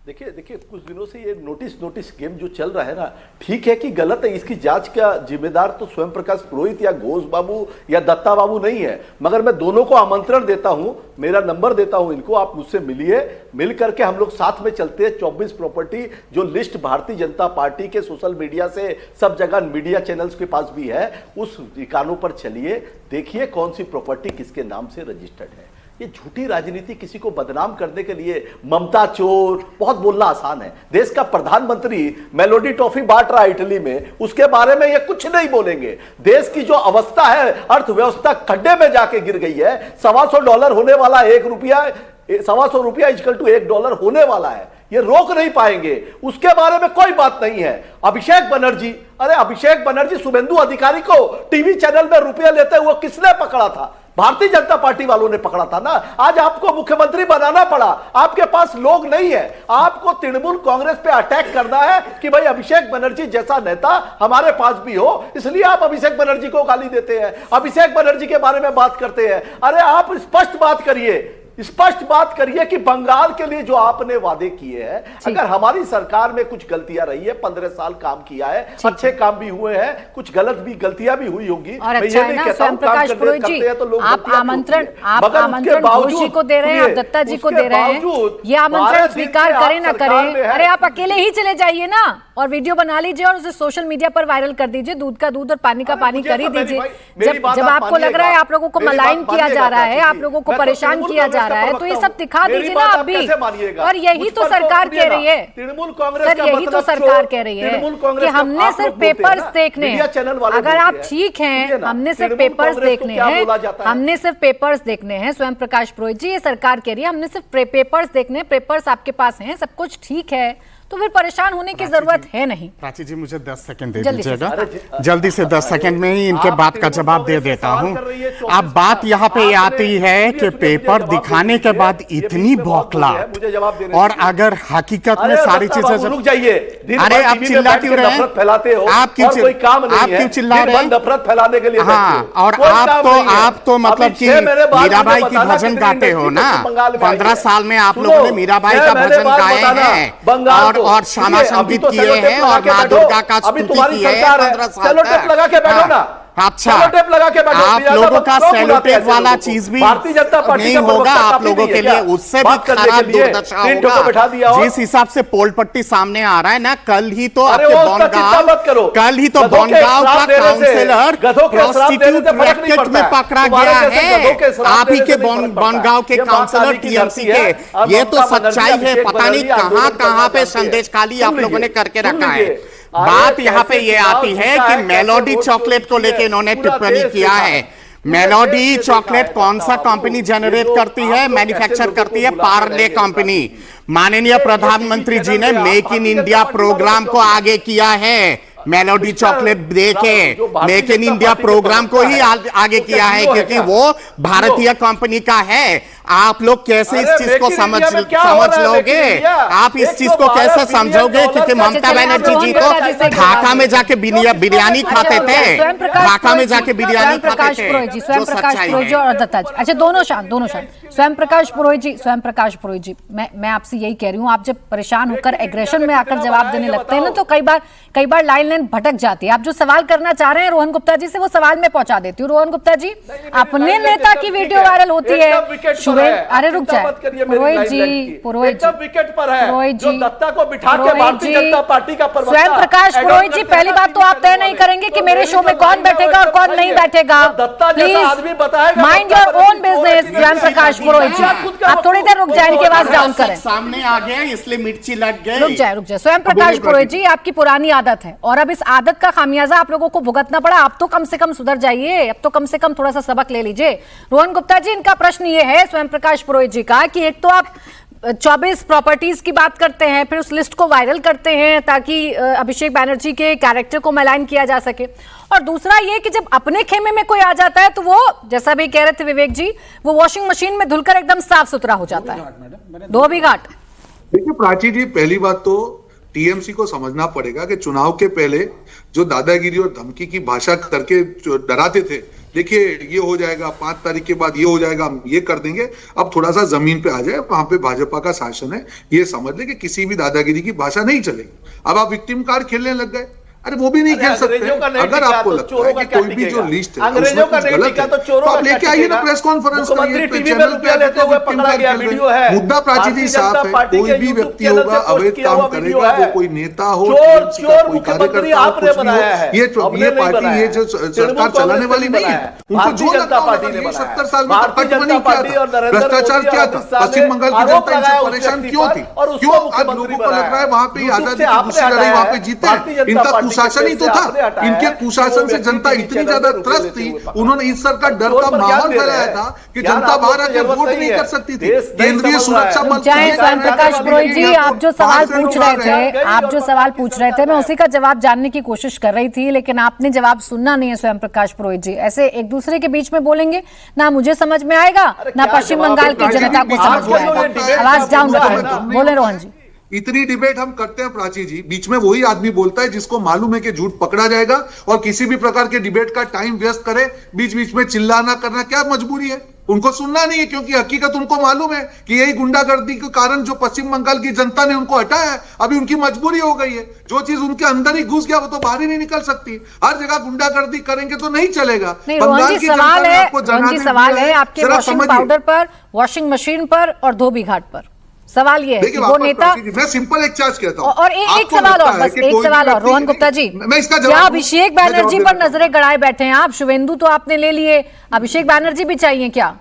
देखिए कुछ दिनों से ये नोटिस गेम जो चल रहा है ना, ठीक है कि गलत है, इसकी जांच का जिम्मेदार तो स्वयं प्रकाश पुरोहित या घोष बाबू या दत्ता बाबू नहीं है, मगर मैं दोनों को आमंत्रण देता हूं, मेरा नंबर देता हूं इनको, आप मुझसे मिलिए, मिल करके हम लोग साथ में चलते हैं। 24 प्रॉपर्टी जो लिस्ट भारतीय जनता पार्टी के सोशल मीडिया से सब जगह मीडिया चैनल्स के पास भी है, उस ठिकानों पर चलिए, देखिए कौन सी प्रॉपर्टी किसके नाम से रजिस्टर्ड है। ये झूठी राजनीति, किसी को बदनाम करने के लिए ममता चोर बहुत बोलना आसान है। देश का प्रधानमंत्री मेलोडी टॉफी बांट रहा है इटली में, उसके बारे में ये कुछ नहीं बोलेंगे। देश की जो अवस्था है, अर्थव्यवस्था खड्डे में जाके गिर गई है, $125 होने वाला, 1 रुपया, $125 इक्वल टू $1 होने वाला है, ये रोक नहीं पाएंगे, उसके बारे में कोई बात नहीं है। अभिषेक बनर्जी, अरे अभिषेक बनर्जी शुभेंदु अधिकारी को टीवी चैनल में रुपया लेते हुए किसने पकड़ा था? भारतीय जनता पार्टी वालों ने पकड़ा था ना। आज आपको मुख्यमंत्री बनाना पड़ा, आपके पास लोग नहीं है, आपको तृणमूल कांग्रेस पे अटैक करना है कि भाई अभिषेक बनर्जी जैसा नेता हमारे पास भी हो, इसलिए आप अभिषेक बनर्जी को गाली देते हैं, अभिषेक बनर्जी के बारे में बात करते हैं। अरे आप स्पष्ट बात करिए कि बंगाल के लिए जो आपने वादे किए हैं, अगर हमारी सरकार में कुछ गलतियां रही है, 15 साल काम किया है, अच्छे काम भी हुए हैं, कुछ गलतियां भी हुई होंगी, और अच्छा है ना स्वयं प्रकाश पुरोहित जी, आप आमंत्रण घोष जी को दे रहे हैं, आप दत्ता जी को दे रहे हैं, ये आमंत्रण स्वीकार करें ना करें, अरे आप अकेले ही चले जाइए ना और वीडियो बना लीजिए और उसे सोशल मीडिया पर वायरल कर दीजिए, दूध का दूध और पानी का पानी कर ही दीजिए। जब आपको लग रहा है आप लोगों को मलाइन किया जा रहा है, आप लोगों को परेशान किया जा रहा है, तो ये सब दिखा दीजिए ना आप भी। और यही तो सरकार कह रही है, सर यही तो सरकार कह रही है कि हमने सिर्फ पेपर्स देखने हैं। अगर आप ठीक हैं, हमने सिर्फ पेपर्स देखने हैं, हमने सिर्फ पेपर्स देखने हैं। स्वयं प्रकाश पुरोहित जी, ये सरकार कह रही है हमने सिर्फ पेपर्स देखने हैं, पेपर्स आपके पास हैं, सब कुछ ठीक है, तो फिर परेशान होने की जरूरत है नहीं। प्राची जी मुझे 10 सेकंड दे दीजिएगा, जल्दी से 10 सेकंड में ही इनके बात का जवाब दे देता हूं। अब बात यहाँ पे आती है कि पेपर दिखाने के बाद इतनी बौखलाहट, और अगर हकीकत में सारी चीजें रुक जाइए, अरे आप चिल्ला क्यों रहे हैं, फैलाते हो, आप क्यों चिल्ला रहे हैं, नफरत फैलाने के लिए। हाँ, और आप तो मतलब कि मीराबाई की भजन गाते हो ना, 15 साल में आप लोगों ने मीराबाई का भजन गाए हैं और श्यामा संगीत किए हैं और माँ दुर्गा का स्तुति की है 15 साल तक। लगा के बैठो ना, अच्छा, आप लोगों का सेलोटेप वाला चीज भी नहीं होगा आप लोगों के लिए, उससे भी खराब दुर्दशा होगा। जिस हिसाब से पोल पट्टी सामने आ रहा है ना, कल ही तो बनगांव का काउंसिलर प्रोस्टिट्यूट रैकेट में पकड़ा गया है, आप ही के बनगांव के काउंसिलर टीएमसी के। ये तो सच्चाई है, पता नहीं कहां पे संदेश खाली आप लोगों ने करके रखा है। बात यहाँ पे ये आती है कि मेलोडी चॉकलेट को लेके इन्होंने टिप्पणी किया है। मेलोडी चॉकलेट कौन सा कंपनी जनरेट करती है, मैन्युफैक्चर करती है? पार्ले कंपनी। माननीय प्रधानमंत्री जी ने मेक इन इंडिया प्रोग्राम को आगे किया है, मेलोडी चॉकलेट देके मेक इन इंडिया प्रोग्राम को ही आगे किया है, क्योंकि वो भारतीय कंपनी का है। आप लोग कैसे इस चीज को समझ लोगे? आप इस चीज को कैसे समझोगे? क्योंकि ममता बनर्जी जी तो ढाका में जाके बिरयानी खाते थे, ढाका में जाके बिरयानी खाते थे। स्वयं प्रकाश पुरोहित जी और दत्ता जी, अच्छा दोनों शांत। स्वयं प्रकाश पुरोहित जी, मैं आपसे यही कह रही हूँ, आप जब परेशान होकर एग्रेशन में आकर जवाब देने लगते हैं ना, तो कई बार लाइन भटक जाती है। आप जो सवाल करना चाह रहे हैं रोहन गुप्ता जी से, वो सवाल में पहुंचा देती हूँ। रोहन गुप्ता जी, अपने नेता की वीडियो वायरल होती है, है। अरे रुक जाए पुरोहित जी, विकेट पर है पुरोहित जो जी, दत्ता को बिठा के भारतीय जनता पार्टी का प्रवक्ता स्वयं प्रकाश पुरोहित जी, पहली बात तो आप तय नहीं करेंगे कि मेरे शो में कौन बैठेगा और कौन नहीं बैठेगा। Please mind your own business स्वयं प्रकाश पुरोहित जी, आप थोड़ी देर रुक जाए, इनकी आवाज डाउन करें। सामने आ गया इसलिए मिर्ची लग गई। रुक जाए स्वयं प्रकाश पुरोहित जी, आपकी पुरानी आदत है और अब इस आदत का खामियाजा आप लोगों को भुगतना पड़ा। आप तो कम से कम सुधर जाइए, अब तो कम से कम थोड़ा सा सबक ले लीजिए। रोहन गुप्ता जी, इनका प्रश्न ये है स्वयं प्रकाश पुरोहित जी का कि एक तो आप 24 प्रॉपर्टीज की बात करते हैं, फिर उस लिस्ट को वायरल करते हैं ताकि अभिषेक बैनर्जी के कैरेक्टर को मलाइन किया जा सके, और दूसरा ये कि जब अपने खेमे में कोई आ जाता है तो वो, जैसा भी कह रहे थे विवेक जी, वो वॉशिंग मशीन में धुलकर एकदम साफ सुथरा हो जाता है। धोबी घाट। देखिए प्राची जी, पहली बात तो टीएमसी को समझना पड़ेगा कि चुनाव के पहले जो दादागिरी और धमकी की भाषा करके डराते थे, देखिए ये हो जाएगा 5 तारीख के बाद, ये हो जाएगा, हम ये कर देंगे, अब थोड़ा सा जमीन पे आ जाए, वहां पे भाजपा का शासन है, ये समझ ले कि किसी भी दादागिरी की भाषा नहीं चलेगी। अब आप विक्टिम कार्ड खेलने लग गए, अरे वो भी नहीं खेल सकते। अगर आपको लगता है कि कोई भी जो लिस्ट है अंग्रेजों का नहीं टिका तो चोरों का लेके आइए ना, प्रेस कॉन्फ्रेंस करिए, चैनल पे लेते हुए पकड़ा गया वीडियो है। मुद्दा प्राची जी साफ है, कोई भी व्यक्ति होगा अवैध काम करेगा, वो कोई नेता हो, कोई कार्यकर्ता हो, ये पार्टी, ये जो सरकार चलाने वाली नहीं है, उनको जो लगता है 70 साल में कटमनी क्या था, भ्रष्टाचार क्या था, पश्चिम बंगाल की जनता इनसे परेशान क्यों थी, क्यों अब लोगों को लग रहा है वहां पे आजादी की दूसरी लड़ाई वहां पे जीते। इनका कुशासन ही तो था, इनके कुशासन से जनता इतनी ज्यादा त्रस्त थी, उन्होंने इस सर का डर का माहौल फैलाया था कि जनता बाहर आकर वोट नहीं कर सकती थी। केंद्रीय सुरक्षा मंत्री स्वयं प्रकाश पुरोहित जी, आप जो सवाल पूछ रहे थे, मैं उसी का जवाब जानने की कोशिश कर रही थी, लेकिन आपने जवाब सुनना नहीं है स्वयं प्रकाश पुरोहित जी। ऐसे एक दूसरे के बीच में बोलेंगे ना, मुझे समझ में आएगा ना पश्चिम बंगाल की जनता को समझ में आएगा। आवाज डाउन रखें, बोले रोहन जी। इतनी डिबेट हम करते हैं प्राची जी, बीच में वही आदमी बोलता है जिसको मालूम है कि झूठ पकड़ा जाएगा, और किसी भी प्रकार के डिबेट का टाइम वेस्ट करे, बीच बीच में चिल्लाना करना क्या मजबूरी है? उनको सुनना नहीं है, क्योंकि हकीकत उनको मालूम है कि यही गुंडागर्दी के कारण जो पश्चिम बंगाल की जनता ने उनको हटाया है, अभी उनकी मजबूरी हो गई है। जो चीज उनके अंदर ही घुस गया वो तो बाहर ही नहीं निकल सकती। हर जगह गुंडागर्दी करेंगे तो नहीं चलेगा। बंगाल की सवाल है आपके वॉशिंग पाउडर पर, वॉशिंग मशीन पर और धोबी घाट पर। सवाल ये है कि वो नेता, मैं सिंपल एक चार्ज कहता हूं, और एक सवाल और, बस एक सवाल और रोहन गुप्ता जी, क्या अभिषेक बैनर्जी पर नजरें गड़ाए बैठे हैं आप? शुभेंदु तो आपने ले लिए, अभिषेक बैनर्जी भी चाहिए क्या?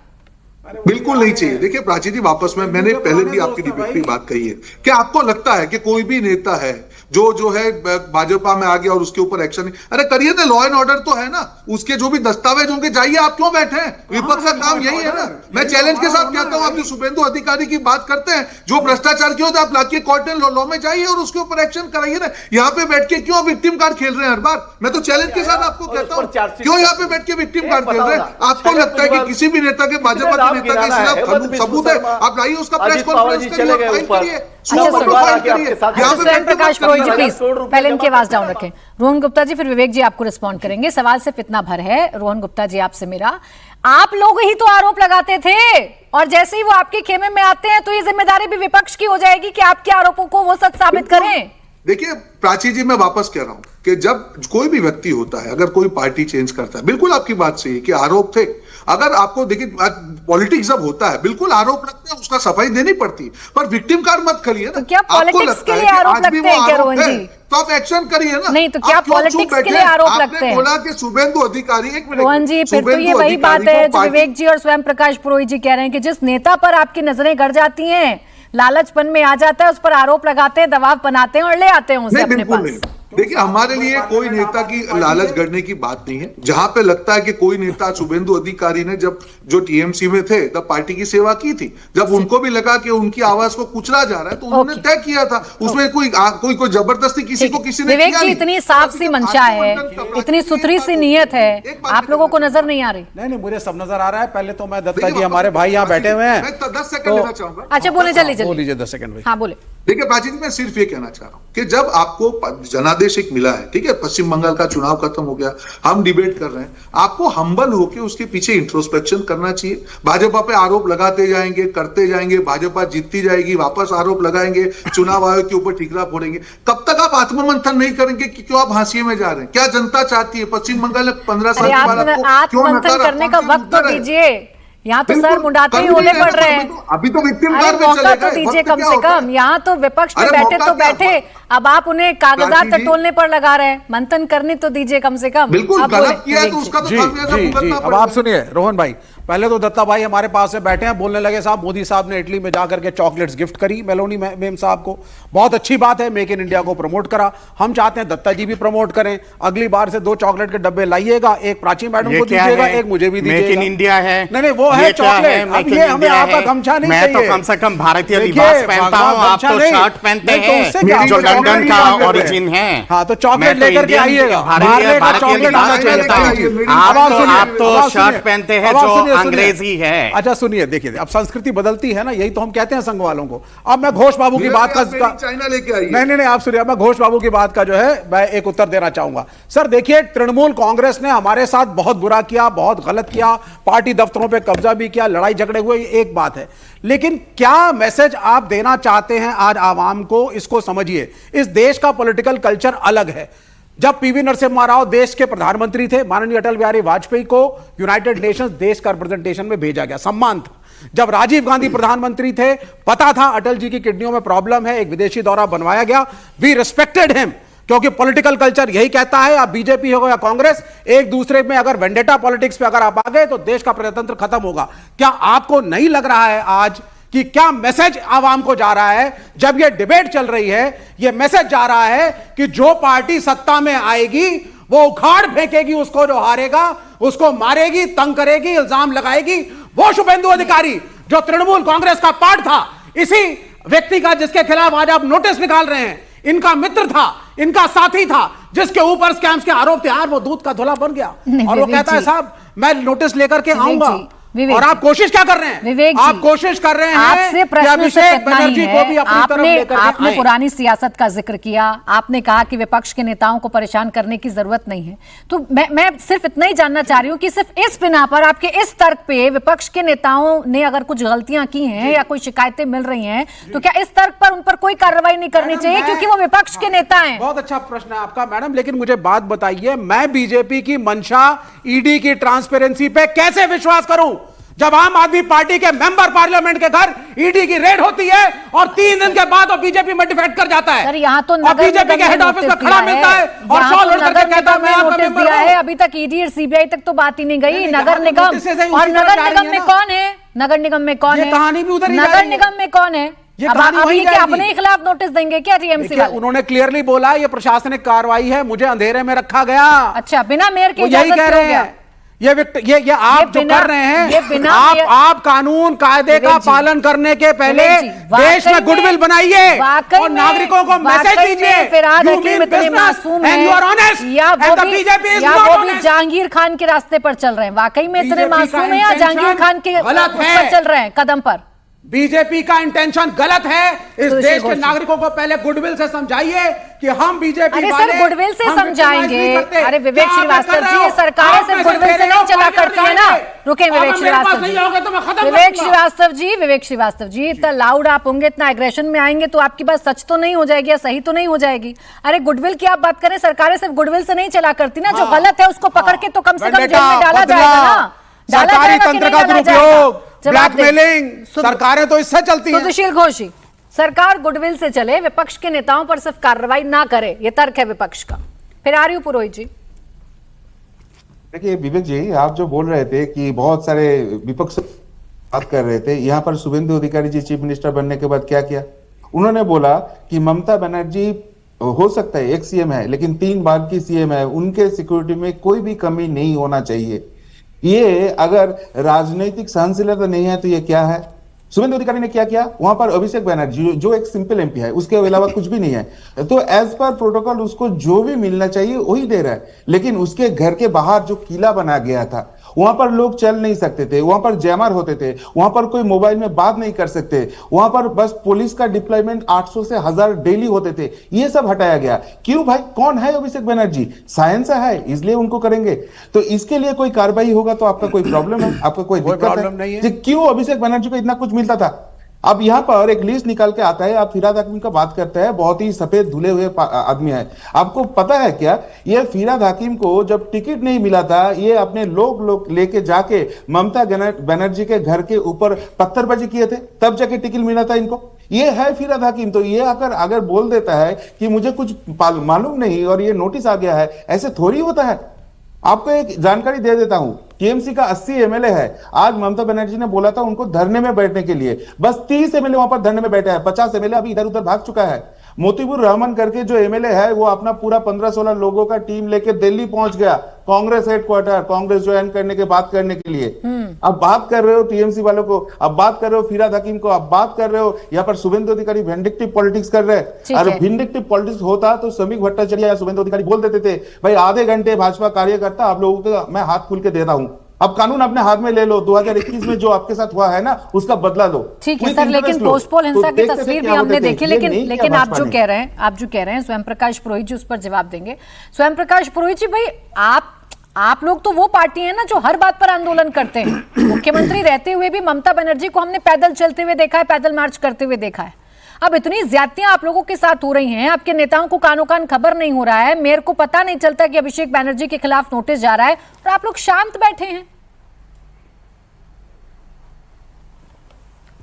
बिल्कुल नहीं चाहिए। देखिए प्राची जी, वापस में मैंने पहले भी आपकी डिबेट की बात कही है कि आपको लगता है कि कोई भी नेता है जो है भाजपा में आ गया और उसके ऊपर एक्शन नहीं, अरे करिए ना, लॉ एंड ऑर्डर तो है ना, उसके जो भी दस्तावेज होंगे जाइए, आप क्यों बैठे हैं? विपक्ष का काम यही है ना। मैं चैलेंज के साथ कहता हूं, आप जो शुभेंदु अधिकारी की बात करते हैं, जो भ्रष्टाचार किया होता है, आप लाके कोर्ट एंड लॉ में जाइए और उसके ऊपर एक्शन कराइए ना। यहाँ पे बैठ के क्यों विक्टिम कार्ड खेल रहे हैं हर बार? मैं तो चैलेंज के साथ आपको कहता हूँ, क्यों यहाँ पे बैठ के विक्टिम कार्ड खेल रहे हैं? आपको लगता है कि किसी भी नेता के, भाजपा के नेता के खिलाफ सबूत है, आप लाइए उसका प्रेस कॉन्फ्रेंस करिए, फाइल करिए। स्वयं प्रकाश पुरोहित जी प्लीज पहले इनकी आवाज डाउन रखें। रोहन गुप्ता जी, फिर विवेक जी आपको रिस्पॉन्ड करेंगे। सवाल सिर्फ इतना भर है रोहन गुप्ता जी आपसे मेरा, आप लोग ही तो आरोप लगाते थे, और जैसे ही वो आपके खेमे में आते हैं तो ये जिम्मेदारी भी विपक्ष की हो जाएगी कि आपके आरोपों को वो सच साबित करें। देखिए प्राची जी, मैं वापस कह रहा हूं कि जब कोई भी व्यक्ति होता है, अगर कोई पार्टी चेंज करता है, बिल्कुल आपकी बात सही है कि आरोप थे। अगर आपको देखिए पॉलिटिक्स जब होता है, बिल्कुल आरोप लगते हैं, उसका सफाई देनी पड़ती, पर विक्टिम कार्ड मत करिए ना। तो क्या पॉलिटिक्स के लिए आरोप लगते हैं क्या रोहन जी? तो आप एक्शन करिए ना। नहीं तो क्या पॉलिटिक्स के लिए आरोप लगते हैं? बोला कि शुभेंदु अधिकारी, एक मिनट रोहन जी, फिर तो ये वही बात है जो विवेक जी और स्वयं प्रकाश पुरोहित जी कह रहे हैं कि जिस नेता पर आपकी नजरें गड़ जाती हैं, लालचपन में आ जाता है, उस पर आरोप लगाते हैं, दबाव बनाते हैं और ले आते हैं उसे अपने पास। देखिए हमारे लिए कोई नेता की लालच गढ़ने की बात नहीं है। जहां पे लगता है कि कोई नेता, शुभेंदु अधिकारी ने जब जो टीएमसी में थे तब पार्टी की सेवा की थी, जब उनको भी लगा कि उनकी आवाज को कुचला जा रहा है तो उन्होंने तय किया था। उसमें कोई जबरदस्ती किसी को किसी ने विवेक जी, इतनी साफ सी मंशा है, इतनी सुथरी सी नीयत है, आप लोगों को नजर नहीं आ रही? नहीं, मुझे सब नजर आ रहा है। पहले तो मैं दत्ता जी, हमारे भाई यहाँ बैठे हुए हैं, 10 सेकंड लेना चाहूंगा। अच्छा बोले, जल्दी बोलिए 10 सेकंड भाई। हाँ बोले। देखिए प्राची जी, मैं सिर्फ ये कहना चाह रहा हूं कि जब आपको जनादेश एक मिला है, ठीक है, पश्चिम बंगाल का चुनाव खत्म हो गया, हम डिबेट कर रहे हैं, आपको हम्बल होकर उसके पीछे इंट्रोस्पेक्शन करना चाहिए। भाजपा पे आरोप लगाते जाएंगे, करते जाएंगे, भाजपा जीतती जाएगी, वापस आरोप लगाएंगे, चुनाव आयोग के ऊपर ठीकरा फोड़ेंगे। कब तक आप आत्ममंथन नहीं करेंगे कि क्यों आप हाशिए में जा रहे हैं? क्या जनता चाहती है? पश्चिम बंगाल में 15 साल के बाद आत्ममंथन करने का वक्त तो दीजिए। यहाँ तो बिल्कुल, सर मुंडाते ही कर भी होने नहीं पड़ रहे रहे हैं। तो अभी तो विक्टिम अरे कार्ड में मौका चलेगा, तो दीजिए वक्त कम क्या से होता है? कम, यहाँ तो विपक्ष में अरे बैठे मौका तो क्या बैठे, होता है? अब आप उन्हें कागजात प्राची जी, टटोलने पर लगा रहे हैं, मंथन करने तो दीजिए कम से कम। बिल्कुल अब गलत बोले- किया है तो विवेक जी। उसका तो जी खामियाजा जी जी भुगतना अब पड़ेगा। आप सुनिए रोहन भाई, पहले तो दत्ता भाई हमारे पास से बैठे हैं, बोलने लगे साहब मोदी साहब ने इटली में जाकर के चॉकलेट्स गिफ्ट करी मेलोनी मेम साहब को, बहुत अच्छी बात है, मेक इन इंडिया को प्रमोट करा। हम चाहते हैं दत्ता जी भी प्रमोट करें, अगली बार से 2 चॉकलेट के डब्बे लाइएगा, एक प्राची मैडम ये को क्या दीजिएगा, है? एक मुझे भी दीजिएगा। मेक इन इंडिया है। नहीं वो है ये क्या है? चॉकलेट। मेक अब इन ये हमें इंडिया आपका है। गमछा नहीं मैं चाहिए। तो कम से कम भारतीय देखिए, लिबास पहनता हूँ, आप गमछा तो नहीं। शर्ट पहनते नहीं, तो हैं उससे क्या, जो हम चॉकलेट लंदन की का बात कर रहे हैं। ओरिजिन है। हाँ तो चॉकलेट मैं तो लेकर के इंडियन आइएगा, भारतीय भारतीय लिबास लाना पहनता हूँ। चाहिए। आप तो शर्ट पहनते हैं जो अंग्रेजी है। अच्छा सुनिए, देखिए अब संस्कृति बदलती है ना, यही तो हम कहते हैं संघ वालों को। अब मैं घोष बाबू की बात का चाइना लेके आइए। नहीं आप सुनिए, मैं घोष बाबू की बात का जो है मैं एक उत्तर देना चाहूंगा। सर देखिए, तृणमूल कांग्रेस ने हमारे साथ बहुत बुरा किया, बहुत गलत किया, पार्टी दफ्तरों पे कब्जा भी किया, लड़ाई झगड़े हुए, एक बात है, लेकिन क्या मैसेज आप देना चाहते हैं आज आवाम को, इसको समझिए। इस देश का पॉलिटिकल कल्चर अलग है। जब पीवी नरसिम्हा राव देश के प्रधानमंत्री थे, माननीय अटल बिहारी वाजपेयी को यूनाइटेड नेशंस देश का रिप्रेजेंटेशन में भेजा गया, सम्मान था। जब राजीव गांधी प्रधानमंत्री थे, पता था अटल जी की किडनियों में प्रॉब्लम है, एक विदेशी दौरा बनवाया गया, वी रिस्पेक्टेड हिम, क्योंकि पॉलिटिकल कल्चर यही कहता है, आप बीजेपी हो या कांग्रेस, एक दूसरे में अगर वेंडेटा पॉलिटिक्स पे अगर आप आ गए तो देश का प्रजातंत्र खत्म होगा। क्या आपको नहीं लग रहा है आज कि क्या मैसेज आवाम को जा रहा है? जब यह डिबेट चल रही है, यह मैसेज जा रहा है कि जो पार्टी सत्ता में आएगी वो उखाड़ फेंकेगी उसको, जो हारेगा उसको मारेगी, तंग करेगी, इल्जाम लगाएगी। वो शुभेंदु अधिकारी जो तृणमूल कांग्रेस का पार्ट था, इसी व्यक्ति का जिसके खिलाफ आज आप नोटिस निकाल रहे हैं, इनका मित्र था, इनका साथी था, जिसके ऊपर स्कैम्स के आरोप थे, आज वो दूध का धुला बन गया और वो कहता है साहब मैं नोटिस लेकर के आऊंगा। और आप कोशिश क्या कर रहे हैं? विवेक जी, आप कोशिश कर रहे हैं आपसे प्रश्न अभिषेक बनर्जी को भी अपनी तरफ लेकर के आपने आएं। पुरानी सियासत का जिक्र किया, आपने कहा कि विपक्ष के नेताओं को परेशान करने की जरूरत नहीं है, तो मैं सिर्फ इतना ही जानना चाह रही हूं कि सिर्फ इस बिना पर, आपके इस तर्क पे, विपक्ष के नेताओं ने अगर कुछ गलतियां की हैं या कोई शिकायतें मिल रही हैं, तो क्या इस तर्क पर उन पर कोई कार्रवाई नहीं करनी चाहिए, क्योंकि वो विपक्ष के नेता हैं? बहुत अच्छा प्रश्न है आपका मैडम, लेकिन मुझे बात बताइए, मैं बीजेपी की मंशा ईडी की ट्रांसपेरेंसी पे कैसे विश्वास करूं जब आम आदमी पार्टी के मेंबर पार्लियामेंट के घर ईडी की रेड होती है और 3 दिन के बाद वो बीजेपी में डिफेक्ट कर जाता है। सर यहाँ तो और बीजेपी के हेड ऑफिस में खड़ा मिलता है और शॉल ओढ़ करके कहता है मैं आपका मेंबर दिया है। हूं। अभी तक ईडी और सीबीआई तक तो बात ही नहीं गई। नहीं, नगर निगम, नोटिस से ही और उसी तरफ नगर जा रही निगम है में ना। कौन है? नगर निगम में कौन ये है? कहानी भी उधर ही जा नगर रही है। निगम में कौन है? ये अब कहानी अब वही ये क्या जाएगी। अपने ही खिलाफ नोटिस देंगे क्या टीएमसी देखिए, वाले? उन्होंने क्लियरली बोला ये प्रशासनिक कार्रवाई है, मुझे अंधेरे में रखा गया। अच्छा, बिना मेयर की वो यही इजाजत कह के रहे हो गया? हैं। ये आप जो बिना- कर रहे ये हैं, बिना आप कानून कायदे का विवेक जी, पालन करने के पहले विवेक जी, देश में वाकई गुडविल में- बनाइए वाकई और में- नागरिकों को मैसेज वाकई दीजिए। में फिरहाद You हकीम mean इतने business मासूम and you are honest हैं, या and वो the भी BJP is या not वो भी honest. जहांगीर खान के रास्ते पर चल रहे हैं? वाकई में इतने BJP का मासूम हैं या intention जहांगीर खान के गलत उस है। पर चल रहे हैं कदम पर? बीजेपी का इंटेंशन गलत है। इस सुशील देश के घोष। नागरिकों को पहले गुडविल से समझाइए कि हम बीजेपी अरे वाले सर, गुडविल से हम समझाएंगे। victimize नहीं करते। अरे विवेक क्या आप श्रीवास्तव कर रहे जी, हो? ये सरकारें आप सिर्फ मैसेज गुडविल दे से रहे नहीं हो, चला पार्लियामेंट करती है ना। आएंगे। रुके अगर विवेक मेरे पास श्रीवास्तव नहीं जी, आओगे तो मैं खत्म कर विवेक दूंगा। श्रीवास्तव जी, इतना लाउड आप होंगे, इतना एग्रेशन में आएंगे तो आपकी बात सच तो नहीं हो जाएगी या सही तो नहीं हो जाएगी। अरे गुडविल की आप बात करें, सरकारें सिर्फ गुडविल से नहीं चला करती ना, जो गलत है उसको पकड़ के तो कम से कम जेल में डाला जाएगा ना। डाला सरकारी जाएगा कि तंत्र नहीं का डाला जाएगा? दुरुपयोग, जवाब दें। ब्लैकमेलिंग, सरकारें तो इससे चलती हैं। सुशील घोष जी, सरकार गुडविल से चले, विपक्ष के नेताओं पर सिर्फ कार्रवाई ना करे, ये तर्क है विपक्ष का। फिर आ रही हूं पुरोहित जी। देखिए विवेक जी, आप जो बोल रहे थे कि बहुत सारे विपक्ष बात कर रहे थे, यहाँ पर शुभेंदु अधिकारी जी चीफ मिनिस्टर बनने के बाद क्या किया? उन्होंने बोला कि ममता बनर्जी हो सकता है एक सीएम है, लेकिन 3 बार की सीएम है, उनके सिक्योरिटी में कोई भी कमी नहीं होना चाहिए। ये अगर राजनीतिक सहनशीलता नहीं है तो ये क्या है? शुभेंदु अधिकारी ने क्या किया? वहां पर अभिषेक बनर्जी जो एक सिंपल एमपी है, उसके अलावा कुछ भी नहीं है, तो एज पर प्रोटोकॉल उसको जो भी मिलना चाहिए वही दे रहा है। लेकिन उसके घर के बाहर जो किला बना गया था, वहां पर लोग चल नहीं सकते थे, वहां पर जैमर होते थे, वहां पर कोई मोबाइल में बात नहीं कर सकते, वहां पर बस पुलिस का डिप्लॉयमेंट 800 से 1000 डेली होते थे। ये सब हटाया गया। क्यों भाई? कौन है अभिषेक बनर्जी? साइंस है, इसलिए उनको करेंगे। तो इसके लिए कोई कार्रवाई होगा तो आपका कोई प्रॉब्लम है? आपका कोई दिक्कत प्रॉब्लम नहीं है। क्यों अभिषेक बनर्जी को इतना कुछ मिलता था? अब यहाँ पर एक लिस्ट निकाल के आता है, आप फिराद हाकिम का बात करते हैं, बहुत ही सफेद धुले हुए आदमी है। आपको पता है क्या, ये फिराद हाकिम को जब टिकट नहीं मिला था, ये अपने लोग लेके जाके ममता बनर्जी के घर के ऊपर पत्थरबाजी किए थे, तब जाके टिकट मिला था इनको। ये है फिराद हाकिम। तो ये अगर बोल देता है कि मुझे कुछ मालूम नहीं और ये नोटिस आ गया है, ऐसे थोड़ी होता है। आपको एक जानकारी दे देता हूं, टीएमसी का 80 एमएलए है। आज ममता बनर्जी ने बोला था उनको धरने में बैठने के लिए, बस 30 एमएलए वहां पर धरने में बैठा है, 50 एमएलए अभी इधर उधर भाग चुका है। मोतीबुर रहमान करके जो एमएलए है, वो अपना पूरा 15-16 लोगों का टीम लेके दिल्ली पहुंच गया, कांग्रेस हेडक्वार्टर, कांग्रेस ज्वाइन करने के बात करने के लिए। अब बात कर रहे हो टीएमसी वालों को, अब बात कर रहे हो फिराद हकीम को, अब बात कर रहे हो यहाँ पर शुभेंदु अधिकारी विंडिक्टिव पॉलिटिक्स कर रहे हैं। अरे विंडिक्टिव पॉलिटिक्स होता तो श्रमिक भट्टाचार्य या शुभेंदु अधिकारी बोल देते थे, भाई आधे घंटे भाजपा कार्यकर्ता आप लोगों को मैं हाथ खुल के देता हूं, अब कानून अपने हाथ में ले लो, 2021 में जो आपके साथ हुआ है ना उसका बदला लो। ठीक है सर, लेकिन पोस्टपोल हिंसा की तस्वीर भी हमने देखी, लेकिन आप जो कह रहे हैं स्वयं प्रकाश पुरोहित जी उस पर जवाब देंगे। स्वयं प्रकाश पुरोहित जी, भाई आप लोग तो वो पार्टी है ना जो हर बात पर आंदोलन करते हैं। मुख्यमंत्री रहते हुए भी ममता बनर्जी को हमने पैदल चलते हुए देखा है, पैदल मार्च करते हुए देखा है। अब इतनी ज्यादतियां आप लोगों के साथ हो रही हैं, आपके नेताओं को कानों कान खबर नहीं हो रहा है, मेयर को पता नहीं चलता कि अभिषेक बैनर्जी के खिलाफ नोटिस जा रहा है और आप लोग शांत बैठे हैं।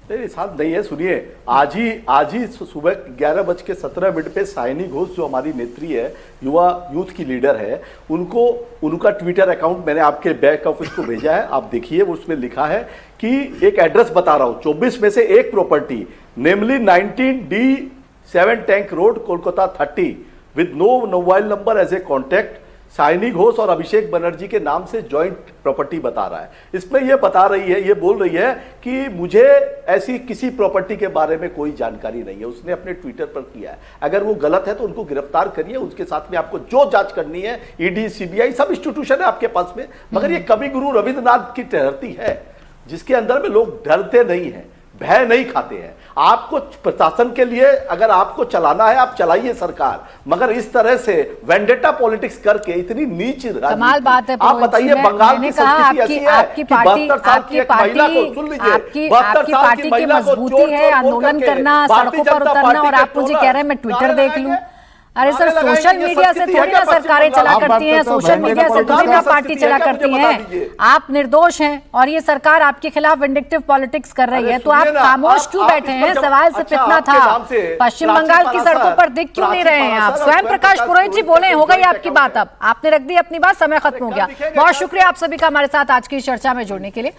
नहीं शांत नहीं है, सुनिए, आज ही सुबह 11:17 पे साइनी घोष जो हमारी नेत्री है, युवा यूथ की लीडर है, उनका ट्विटर अकाउंट मैंने आपके बैक ऑफिस को भेजा है, आप देखिए। उसमें लिखा है कि एक एड्रेस बता रहा हूं, 24 में से एक property, namely 19D7 tank road, Kolkata 30, with no mobile number as a contact, Saini Ghosh और अभिषेक बनर्जी के नाम से जॉइंट प्रॉपर्टी बता रहा है। इसमें यह बता रही है, ये बोल रही है कि मुझे ऐसी किसी प्रॉपर्टी के बारे में कोई जानकारी नहीं है। उसने अपने ट्विटर पर किया है। अगर वो गलत है तो उनको गिरफ्तार करिए, उसके साथ में आपको जो जांच करनी है, ईडी, सीबीआई, सब इंस्टीट्यूशन है आपके पास में। मगर ये कवि गुरु रविंद्रनाथ की ठहरती है, जिसके अंदर में लोग डरते नहीं हैं, भय नहीं खाते हैं। आपको प्रशासन के लिए अगर आपको चलाना है, आप चलाइए सरकार, मगर इस तरह से वेंडेटा पॉलिटिक्स करके इतनी नीच कमाल बात है। आप बताइए, बंगाल की संस्कृति ऐसी है कि 72 साल की एक महिला को, सुन लीजिए, आपकी पार्टी की मजबूती है आंदोलन करना, सड़कों पर उतरना, और आप मुझे कह रहे हैं मैं ट्विटर देख लूं। अरे सर, सोशल मीडिया से थोड़ी ना सरकारें चला करती हैं, सोशल मीडिया से थोड़ी ना पार्टी चला करती हैं। आप निर्दोष हैं और ये सरकार आपके खिलाफ विंडिक्टिव पॉलिटिक्स कर रही है, तो आप खामोश क्यों बैठे हैं? सवाल सिर्फ इतना था। पश्चिम बंगाल की सड़कों पर दिख क्यों नहीं रहे हैं आप? स्वयं प्रकाश पुरोहित जी बोले, हो गई आपकी बात, अब आपने रख दी अपनी बात, समय खत्म हो गया। बहुत शुक्रिया आप सभी का हमारे साथ आज की चर्चा में जुड़ने के लिए।